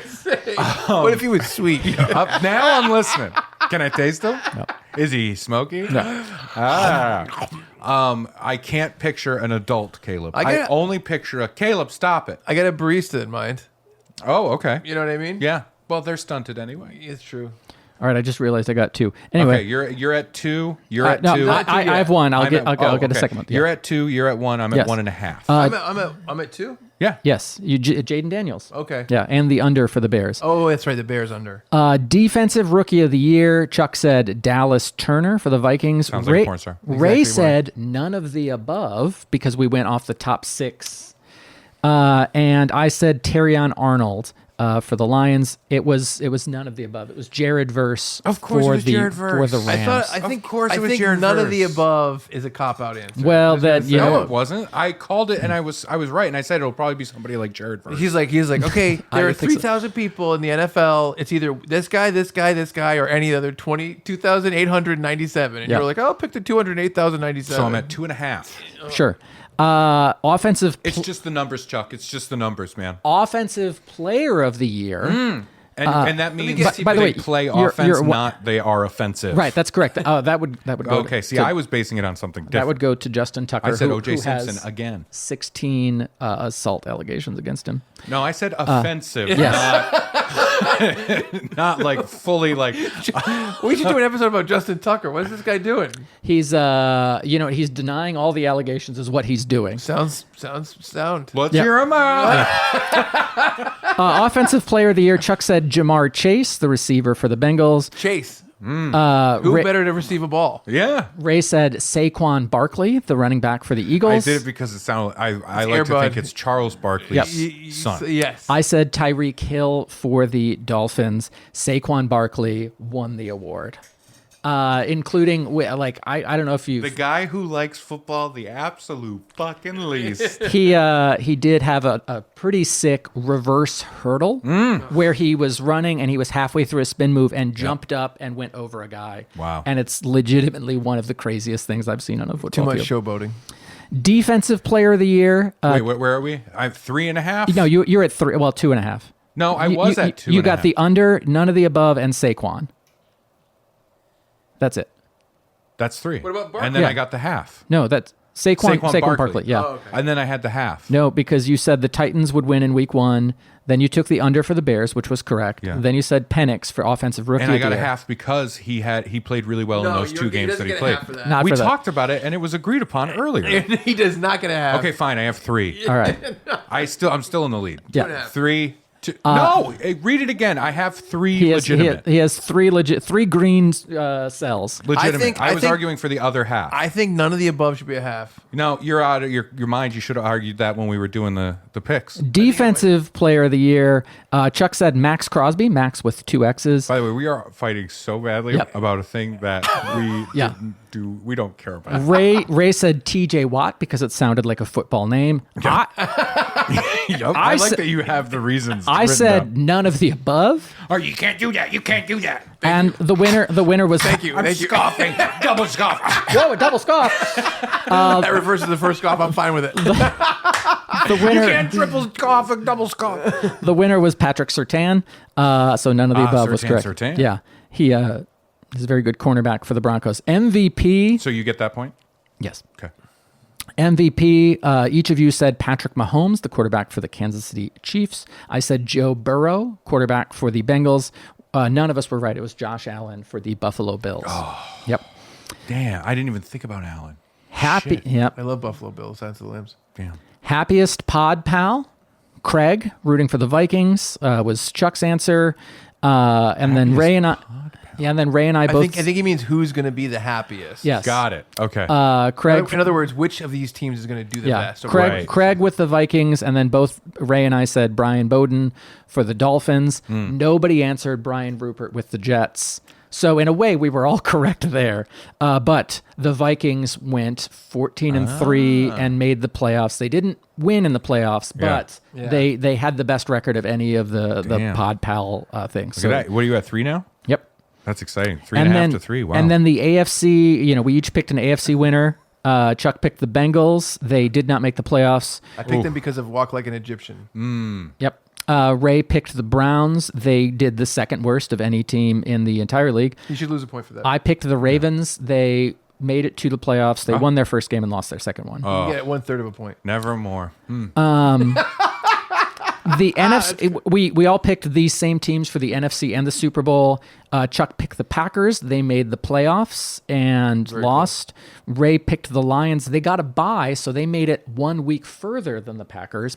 What if he was sweet? Now I'm listening. Can I taste him? No. Is he smoky? No. I can't picture an adult Caleb. I get- only picture a Caleb, stop it. I got a barista in mind. Oh, okay. You know what I mean? Yeah. Well, they're stunted anyway. It's true. All right, I just realized I got 2. Anyway. Okay, you're at 2. You're at no, 2. I have 1. I'll get a okay. second one. Yeah. You're at 2. You're at 1. I'm Yes. at 1.5. I'm at 2. Yeah. Yes, Jaden Daniels. Okay. Yeah, and the under for the Bears. Oh, that's right. The Bears under. Defensive Rookie of the Year, Chuck said Dallas Turner for the Vikings. Sounds like a porn star. Ray Exactly said none of the above because we went off the top 6. And I said Terrion Arnold for the Lions. It was none of the above. It was Jared Verse Of course for it was Jared for the Verse. Rams. I think course it was think Jared none of the Verse. above is a cop-out answer. Well, I was gonna that, say. you No, know- it wasn't. I called it, and I was right, and I said it'll probably be somebody like Jared Verse. He's like, okay, there are would think so. 3,000 people in the NFL. It's either this guy, or any other 2,897. And Yeah. you're like, I'll pick the 208,097. so I'm at 2.5. Sure. Offensive It's just the numbers, Chuck. It's just the numbers, man. Offensive Player of the Year. And that means by the they way, play you're- offense, you're- not they are offensive. Right, that's correct. That would go. Okay, see, to, I was basing it on something different. that would go to Justin Tucker. I said who O.J. has Simpson again. 16 assault allegations against him. No, I said offensive, not like fully like. We should do an episode about Justin Tucker. What is this guy doing? He's he's denying all the allegations is what he's doing. Sounds sound. Let's Yeah. hear him out. Offensive Player of the Year, Chuck said Jamar Chase, the receiver for the Bengals. Chase. Who Ray, better to receive a ball? Yeah. Ray said Saquon Barkley, the running back for the I Eagles. did it because it sounded. I like Air to Bud. think it's Charles Barkley's Yep. son. Yes. I said Tyreek Hill for the Dolphins. Saquon Barkley won the award, including I don't know if you The guy who likes football the absolute fucking least. he did have a pretty sick reverse hurdle where he was running and he was halfway through a spin move and jumped up and went over a guy. Wow. And it's legitimately one of the craziest things I've seen on a football Too much field. showboating. Defensive Player of the Year. Wait, where are we? I'm 3.5. No, you're at 3. Well, 2.5. No, I was at 2. You got the under, none of the above, and Saquon. That's it. That's 3. What about Barkley? And then Yeah. I got the half. No, that's Saquon Barkley. Yeah. Oh, okay. And then I had the half. No, because you said the Titans would win in week 1. Then you took the under for the Bears, which was correct. Yeah. Then you said Penix for offensive rookie. And I got of a the year. half because he played really well in those 2 games that he played. Not We for that. talked about it, and it was agreed upon earlier. He does not get a half. Okay, fine. I have 3. All right. I'm still in the lead. Yeah. 3. 2. No, read it again. I have 3 He has, legitimate. he has 3 green cells. Legitimate. I was think- arguing for the other half. I think none of the above should be a half. No, you're out of your mind. You should have argued that when we were doing the picks. Defensive player of the year. Chuck said Max Crosby. Max with 2 X's. By the way, we are fighting so badly Yep. about a thing that we Yeah. didn't do. We don't care about. Ray said TJ Watt because it sounded like a football name. Yep. I like sa- that you have the reasons. I written said down. none of the above. "Oh, you can't do that. You can't do that." And the winner was Thank you. I'm Thank you. scoffing. Double scoff. Whoa, a double scoff. That refers to the first scoff. I'm fine with it. The winner triple scoff and double scoff. the winner was Patrick Surtain. So none of the above was correct. Surtain. Yeah. He is a very good cornerback for the Broncos. MVP. So you get that point? Yes. Okay. MVP, each of you said Patrick Mahomes, the quarterback for the Kansas City Chiefs. I said Joe Burrow, quarterback for the Bengals. None of us were right. It was Josh Allen for the Buffalo Bills. Oh. Yep. Damn, I didn't even think about Allen. Happy. Shit. Yep. I love Buffalo Bills. Silence of the Lambs. Damn. Happiest pod pal, Craig, rooting for the Vikings, was Chuck's answer. And then Ray and I. Yeah, and then Ray and I both. I think he means who's going to be the happiest. Yes. Got it. Okay. Craig. In other words, which of these teams is going to do the Yeah, best? Craig, Right. Craig with the Vikings, and then both Ray and I said Brian Bowden for the Dolphins. Nobody answered Brian Rupert with the Jets. So in a way, we were all correct there. But the Vikings went 14-3 and made the playoffs. They didn't win in the playoffs, but Yeah. they had the best record of any of the Damn. Pod Pal things. Look at that. What are you at, 3 now? Yep. That's exciting. 3.5 to 3. Wow. And then the AFC, we each picked an AFC winner. Chuck picked the Bengals. They did not make the playoffs. I picked them because of Walk Like an Egyptian. Yep. Ray picked the Browns. They did the second worst of any team in the entire league. You should lose a point for that. I picked the Ravens. They made it to the playoffs. They won their first game and lost their second one. You get 1/3 of a point. Nevermore. The NFC, we all picked these same teams for the NFC and the Super Bowl. Chuck picked the Packers. They made the playoffs and lost. Ray picked the Lions. They got a bye, so they made it 1 week further than the Packers.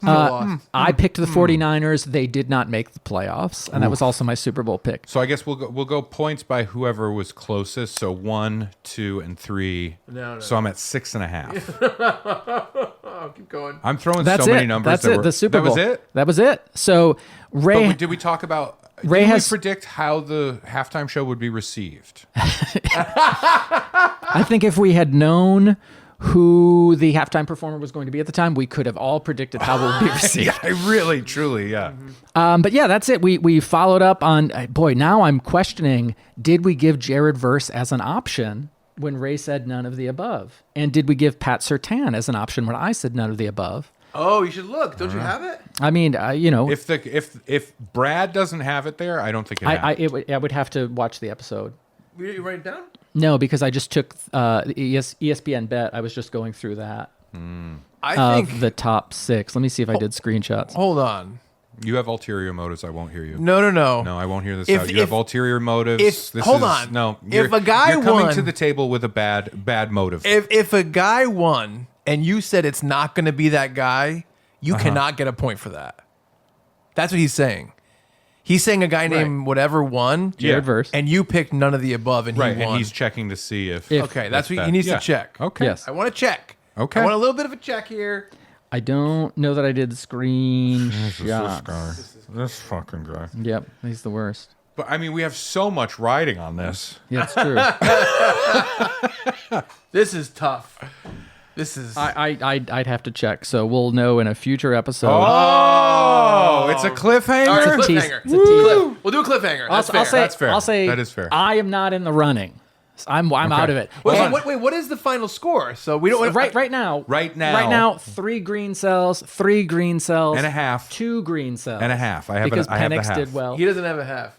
Lost. I picked the 49ers. They did not make the playoffs, and that was also my Super Bowl pick. So I guess we'll go points by whoever was closest. So 1, 2, and 3. No. So I'm at 6.5. Oh, keep going. I'm throwing That's so it. many numbers. That's it. The Super Bowl. That was it. That was it. So Ray, But did we talk about? Ray did has- we predict how the halftime show would be received? I think if we had known who the halftime performer was going to be at the time, we could have all predicted how it would be received. Yeah, really, truly, yeah. But yeah, that's it. We followed up on, boy, now I'm questioning, did we give Jared Verse as an option when Ray said none of the above? And did we give Pat Surtain as an option when I said none of the above? Oh, you should look. Don't you have it? I mean, If Brad doesn't have it there, I don't think it. I would have to watch the episode. You write it down? No, because I just took ESPN Bet. I was just going through that I of think. the top 6. Let me see if I did screenshots. Hold on. You have ulterior motives. I won't hear you. No. No, I won't hear this out. You have ulterior motives. Hold on. No. If a guy you're coming won- to the table with a bad motive. If a guy won and you said it's not going to be that guy, you cannot get a point for that. That's what he's saying. He's saying a guy named whatever won, Jared Yeah. Verse. and you picked none of the above, and right, he won. and he's checking to see if. Okay, that's what that. he needs Yeah. to check. Okay. Yes. I want to check. Okay. I want a little bit of a check here. I don't know that I did screenshots. This fucking guy. Yep, he's the worst. But I mean, we have so much riding on this. Yeah, it's true. This is tough. This is. I'd have to check, so we'll know in a future episode. Oh, it's a cliffhanger. All right, it's a Tease- cliffhanger. it's a tease. Cliff. We'll do a cliffhanger. That's fair. That's fair. I'll say That is fair. I am not in the running. I'm out of it. Wait, And what is the final score? So we don't. right now. Right now. 3 green cells, 3 green cells, And a half. 2 green cells, And a half. I have because I have the Penix half. did well. He doesn't have a half.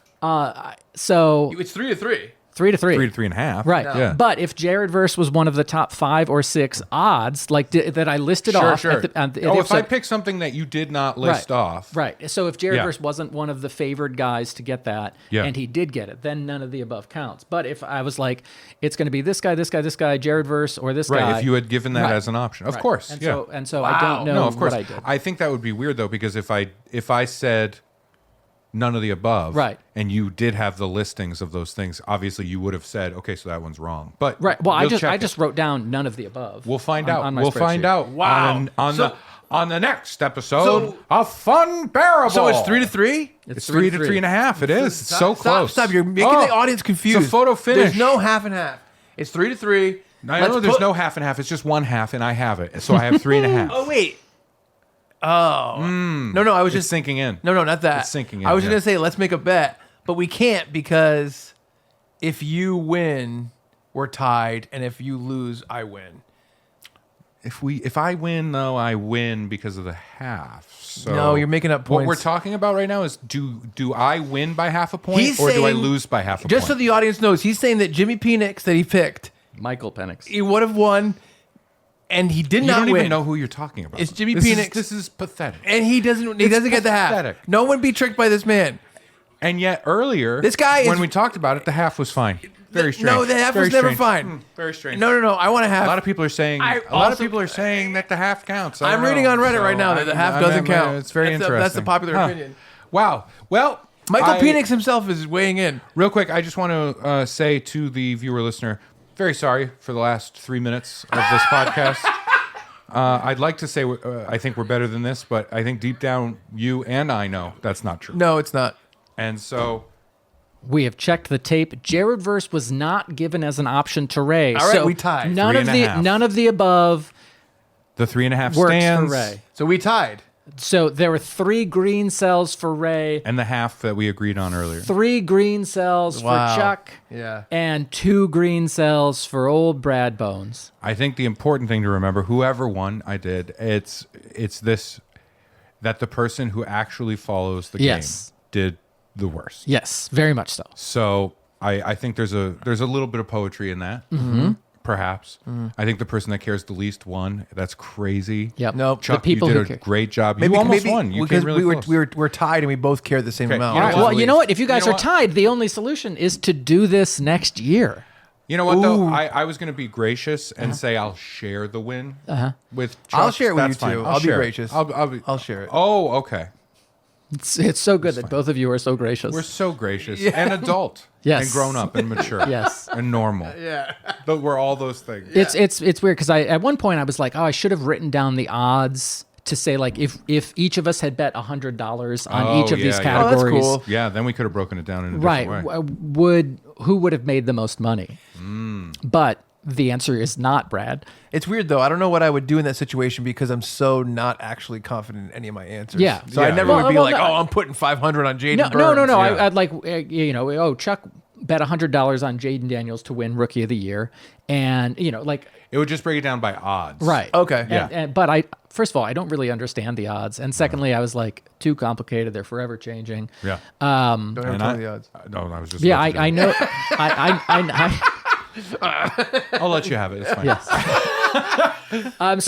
So It's 3-3. 3 to 3. 3 to 3.5. Right. No. Yeah. But if Jared Verse was one of the top 5 or 6 odds, like that I listed off. Sure. At the If I pick something that you did not list off. Right. So if Jared Yeah. Verse wasn't one of the favored guys to get that, Yeah. and he did get it, then none of the above counts. But if I was like, it's going to be this guy, Jared Verse, or this guy. Right, if you had given that as an option. Of course. And yeah. so I don't know No, of course. what I did. I think that would be weird, though, because if I said none of the above, Right. and you did have the listings of those things, obviously you would have said, okay, so that one's wrong. But Right. Well, I we'll check just wrote down none of the above. We'll find on- out. on my We'll find spreadsheet. out. Wow. On the next episode So- of Funbearable. So it's 3 to 3? It's 3 to 3.5. It is. It's so close. Stop. You're making the audience confused. It's a photo finish. There's no half and half. It's 3 to 3. I know there's no half and half. It's just one half, and I have it. So I have 3.5. Oh, wait. Oh. No, I was It's just sinking in. No, not that. It's sinking in, I was just yeah. going to say, let's make a bet, but we can't because if you win, we're tied, and if you lose, I win. If I win, though, I win because of the half. So No, you're making up What points. we're talking about right now is do I win by half a point, He's or do I saying- lose by half a Just so point? the audience knows, he's saying that Jimmy Penix that he picked, Michael Penix. he would have won, and he did You not don't win. even know who you're talking about. It's Jimmy This is- Penix. This is pathetic. And he doesn't get the half. pathetic. No one be tricked by this man. And yet earlier, This guy when is- we talked about it, the half was fine. Very strange. No, the half Very was never strange. fine. Very strange. No. I want to have. A lot of people are saying. I A lot of also- people are saying that the half counts. I I'm don't reading know. on Reddit So right now that the half doesn't count. It's very That's interesting. that's the popular Huh. opinion. Wow. Well, Michael Penix himself is weighing in. Real quick, I just want to say to the viewer listener, very sorry for the last 3 minutes of this podcast. I'd like to say I think we're better than this, but I think deep down you and I know that's not true. No, it's not. And so We have checked the tape. Jared Verse was not given as an option to Ray. All right, so we tied. None of 3.5. none of the above the 3.5 works stands for Ray. So we tied. So there were 3 green cells for Ray, and the half that we agreed on earlier. 3 green cells Wow. for Chuck, Yeah. and 2 green cells for old Brad Bones. I think the important thing to remember, whoever won, I did. It's this that the person who actually follows the Yes. game did the worst. Yes, very much so. So I think there's a little bit of poetry in that. Mm-hmm. Perhaps. I think the person that cares the least won. That's crazy. Yep. Nope. Chuck, The people you who did a care. great job. You almost won. You because came really close. we're tied and we both care the same Okay, amount. you know All right. what? Well, you know what? If you guys You know are what? tied, the only solution is to do this next year. You know what, though? Ooh. I was going to be gracious and say I'll share the win with Chuck. I'll share it with That's you, fine. too. I'll be share it. gracious. I'll share it. Oh, okay. It's so good that both of you are so gracious. We're so gracious and adult. Yes. And grown up and mature. Yes. And normal. Yeah. But we're all those things. It's weird because at one point I was like, oh, I should have written down the odds to say like if each of us had bet $100 on each of these yeah, yeah. Oh, that's categories, cool. Yeah, then we could have broken it down in a right? different way. Who would have made the most money? But the answer is not Brad. It's weird though. I don't know what I would do in that situation because I'm so not actually confident in any of my answers. Yeah. So I Yeah. never Well, would be well, like, no. oh, I'm putting 500 on Jaden No, Burns. no. yeah. I'd like oh, Chuck bet $100 on Jaden Daniels to win Rookie of the Year, and like It would just break it down by odds. right. Okay. Yeah. But first of all, I don't really understand the odds, and secondly, I was like too complicated. They're forever changing. Yeah. Don't ever And tell me the odds. No, I was just. Yeah, about to do I it. know. I I'll let you have it. It's fine.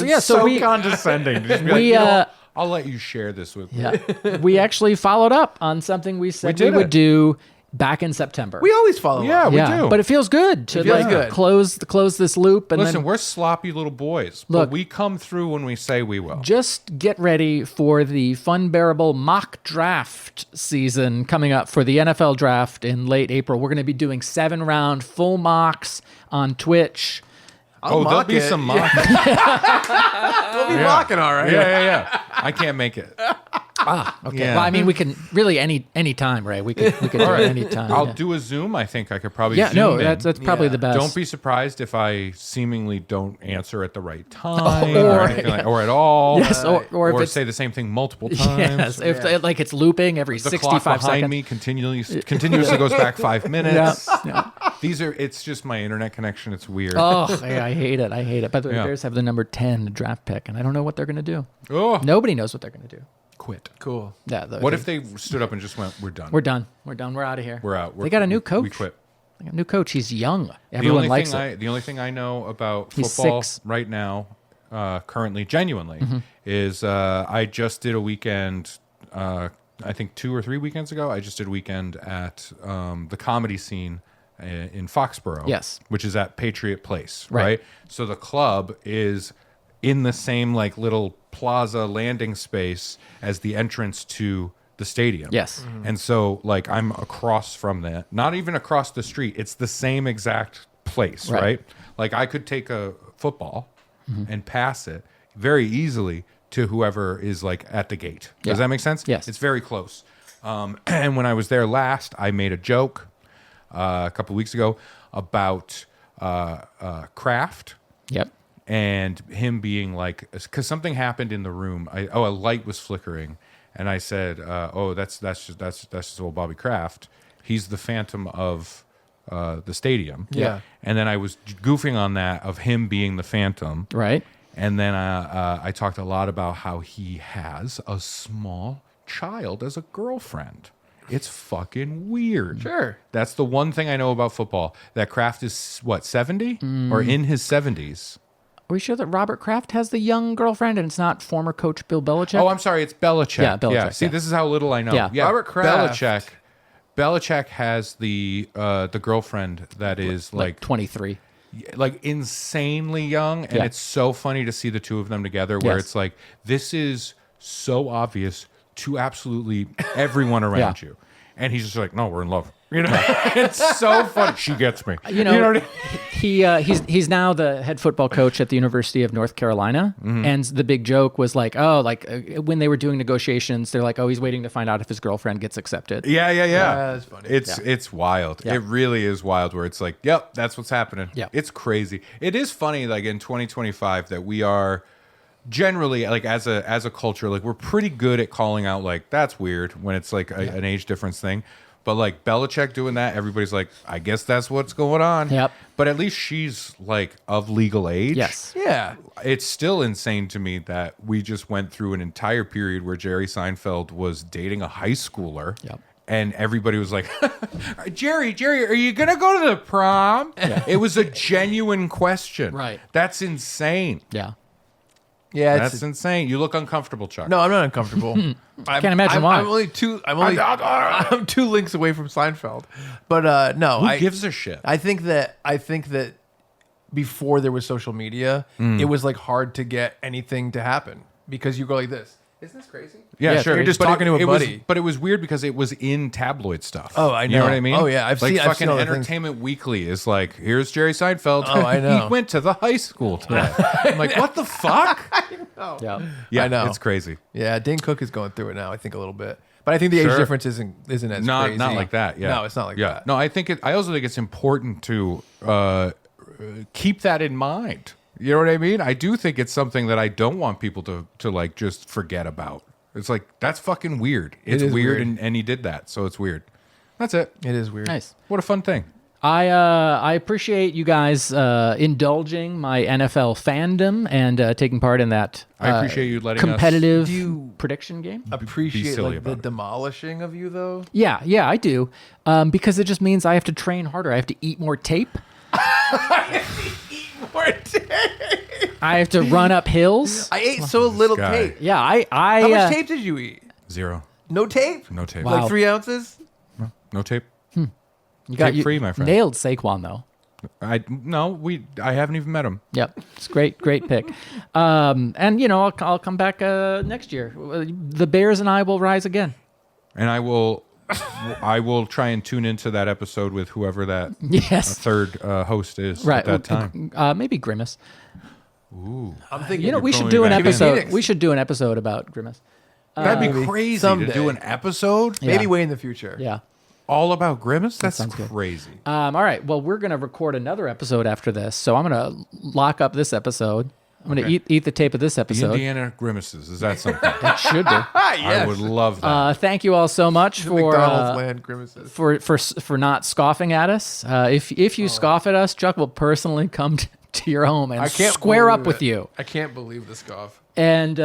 yes. So we condescending. Just be we, you know what? I'll let you share this with me. yeah we actually followed up on something we said we did would it. do back in September. We always follow Yeah, up. we do. But it feels good to feels like good. close this loop and Listen, then we're sloppy little boys, Look. but we come through when we say we will. just get ready for the Funbearable mock draft season coming up for the NFL draft in late April. We're going to be doing 7-round full mocks on Twitch. There'll mock be it. some mock. We'll be mocking, all right. Yeah. I can't make it. Okay. Yeah. Well, I mean, we can really any time, Ray. We could do it any time. I'll yeah. do a Zoom. I think I could probably. Yeah, Zoom no, in. that's probably Yeah. the best. Don't be surprised if I seemingly don't answer at the right time Or- or anything or at all. Yes, or if it's say the same thing multiple times. yes, if like it's looping every The 65 clock behind seconds. me continuously goes back 5 minutes. Yeah. It's just my internet connection. It's weird. Oh, I hate it. By the way, Yeah. Bears have the number 10 draft pick, and I don't know what they're going to do. Oh, Nobody knows what they're going to do. quit. Cool. Yeah. What if they stood up and just went, "We're done. We're done. We're done. We're out of here. We're out. They got a new coach. We quit." Like a new coach. He's young. The Everyone only likes thing it. the only thing I know about He's football 6. right now, currently, genuinely, is I just did a weekend. I think 2 or 3 weekends ago, I just did a weekend at the comedy scene in Foxborough. Yes. Which is at Patriot Place, Right. right? So the club is in the same like little plaza landing space as the entrance to the stadium. Yes. And so like I'm across from that, not even across the street. It's the same exact place, Right. right? Like I could take a football and pass it very easily to whoever is like at the gate. Yeah. Does that make sense? Yes. It's very close. And when I was there last, I made a joke a couple weeks ago about Kraft Yep. and him being like, because something happened in the room. A light was flickering, and I said, that's just old Bobby Kraft. He's the phantom of the stadium. Yeah. And then I was goofing on that of him being the phantom. Right. And then I talked a lot about how he has a small child as a girlfriend. It's fucking weird. Sure. That's the one thing I know about football. That Kraft is, what, 70? Or in his 70s? Are we sure that Robert Kraft has the young girlfriend and it's not former coach Bill Belichick? Oh, I'm sorry. It's Belichick. Yeah, Belichick, See, yeah. this is how little I know. Yeah. Robert Kraft. Belichick has the girlfriend that is like 23. like insanely young, and Yeah. it's so funny to see the two of them together where Yes. it's like this is so obvious to absolutely everyone around Yeah. you, and he's just like, no, we're in love. It's so funny. She gets me. You know, what I mean? he's now the head football coach at the University of North Carolina, and the big joke was like, when they were doing negotiations, they're like, oh, he's waiting to find out if his girlfriend gets accepted. Yeah. That's funny. It's wild. Yeah. It really is wild. Where it's like, yep, that's what's happening. Yeah. It's crazy. It is funny, like in 2025, that we are generally like as a culture, like we're pretty good at calling out like that's weird when it's like an age difference thing. But like Belichick doing that, everybody's like, I guess that's what's going on. Yep. But at least she's like of legal age. Yes. Yeah. It's still insane to me that we just went through an entire period where Jerry Seinfeld was dating a high schooler. Yep. And everybody was like, Jerry, are you going to go to the prom? It was a genuine question. Right. That's insane. Yeah. Yeah. That's insane. You look uncomfortable, Chuck. No, I'm not uncomfortable. Can't imagine why. I'm 2 links away from Seinfeld, but no. Who gives a shit? I think that before there was social media, it was like hard to get anything to happen because you go like this. Isn't this crazy? Yeah, sure. You're just But talking to a it buddy. but it was weird because it was in tabloid stuff. Oh, I You know know. what I mean? Oh, yeah. I've like seen fucking all the things. Entertainment Weekly is like, here's Jerry Seinfeld. Oh, I know. He went to the high school today. I'm like, what the fuck? Yeah. Yeah, I know. It's crazy. Yeah, Dane Cook is going through it now. I think a little bit, but I think the age Sure. difference isn't as Not crazy. like that. Yeah. No, it's not like that. No, I also think it's important to keep that in mind. You know what I mean? I do think it's something that I don't want people to like just forget about. It's like that's fucking weird. It's is weird, weird. and he did that, so it's weird. That's it. It is weird. Nice. What a fun thing. I appreciate you guys indulging my NFL fandom and taking part in that. I appreciate you letting us competitive Do you- prediction game. Appreciate silly like the about it. demolishing of you though. Yeah, I do, because it just means I have to train harder. I have to eat more tape. I have to run up hills. I ate so little guy. tape. Yeah, I How much tape did you eat? 0. No tape? No tape. Wow. Like 3 ounces? No tape. you got tape-free, my friend. Nailed Saquon though. I haven't even met him. Yep, it's great pick. And you know, I'll come back next year. The Bears and I will rise again. And I will try and tune into that episode with whoever that Yes, third host is right. at that time. Maybe Grimace. Ooh. I'm thinking You know, we should throwing do me an back in. episode. Phoenix. We should do an episode about Grimace. That'd be maybe. crazy to Someday. do an episode maybe Yeah. way in the future. Yeah. all about Grimace. That's sounds good. crazy. All right. Well, we're gonna record another episode after this, so I'm gonna lock up this episode. I'm gonna eat the tape of this The episode. Indiana Grimaces. Is that something? It should be. I would love that. Thank you all so much for McDonald's land grimaces. for not scoffing at us. If you scoff at us, Chuck will personally come to your home and square up believe with it. you. I can't believe the scoff. And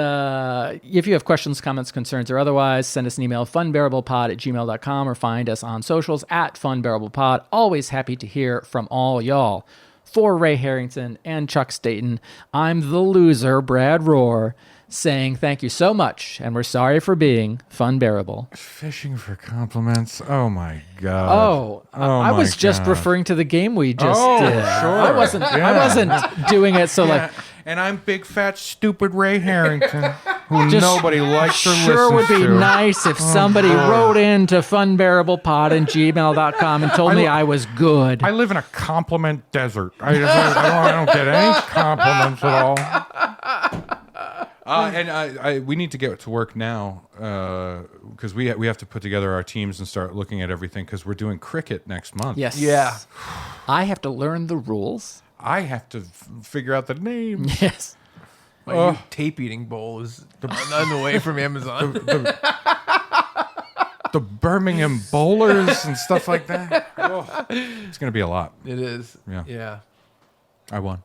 if you have questions, comments, concerns, or otherwise, send us an email, funbearablepod@gmail.com, or find us on socials @funbearablepod. Always happy to hear from all y'all. For Ray Harrington and Chuck Staten, I'm the loser, Brad Rohr, saying thank you so much, and we're sorry for being Funbearable. Fishing for compliments. Oh my God. I was just referring to the game we just did. Sure. I wasn't doing it so like. And I'm big fat stupid Ray Harrington, who nobody likes or listens to. Sure would be nice if somebody wrote into funbearablepod@gmail.com and told me I was good. I live in a compliment desert. I don't get any compliments at all. And we need to get to work now because we have to put together our teams and start looking at everything because we're doing cricket next month. Yes. Yeah. I have to learn the rules. I have to figure out the names. Yes. My new tape eating bowl is on the way from Amazon. The Birmingham bowlers and stuff like that. Oh, it's going to be a lot. It is. Yeah. I won.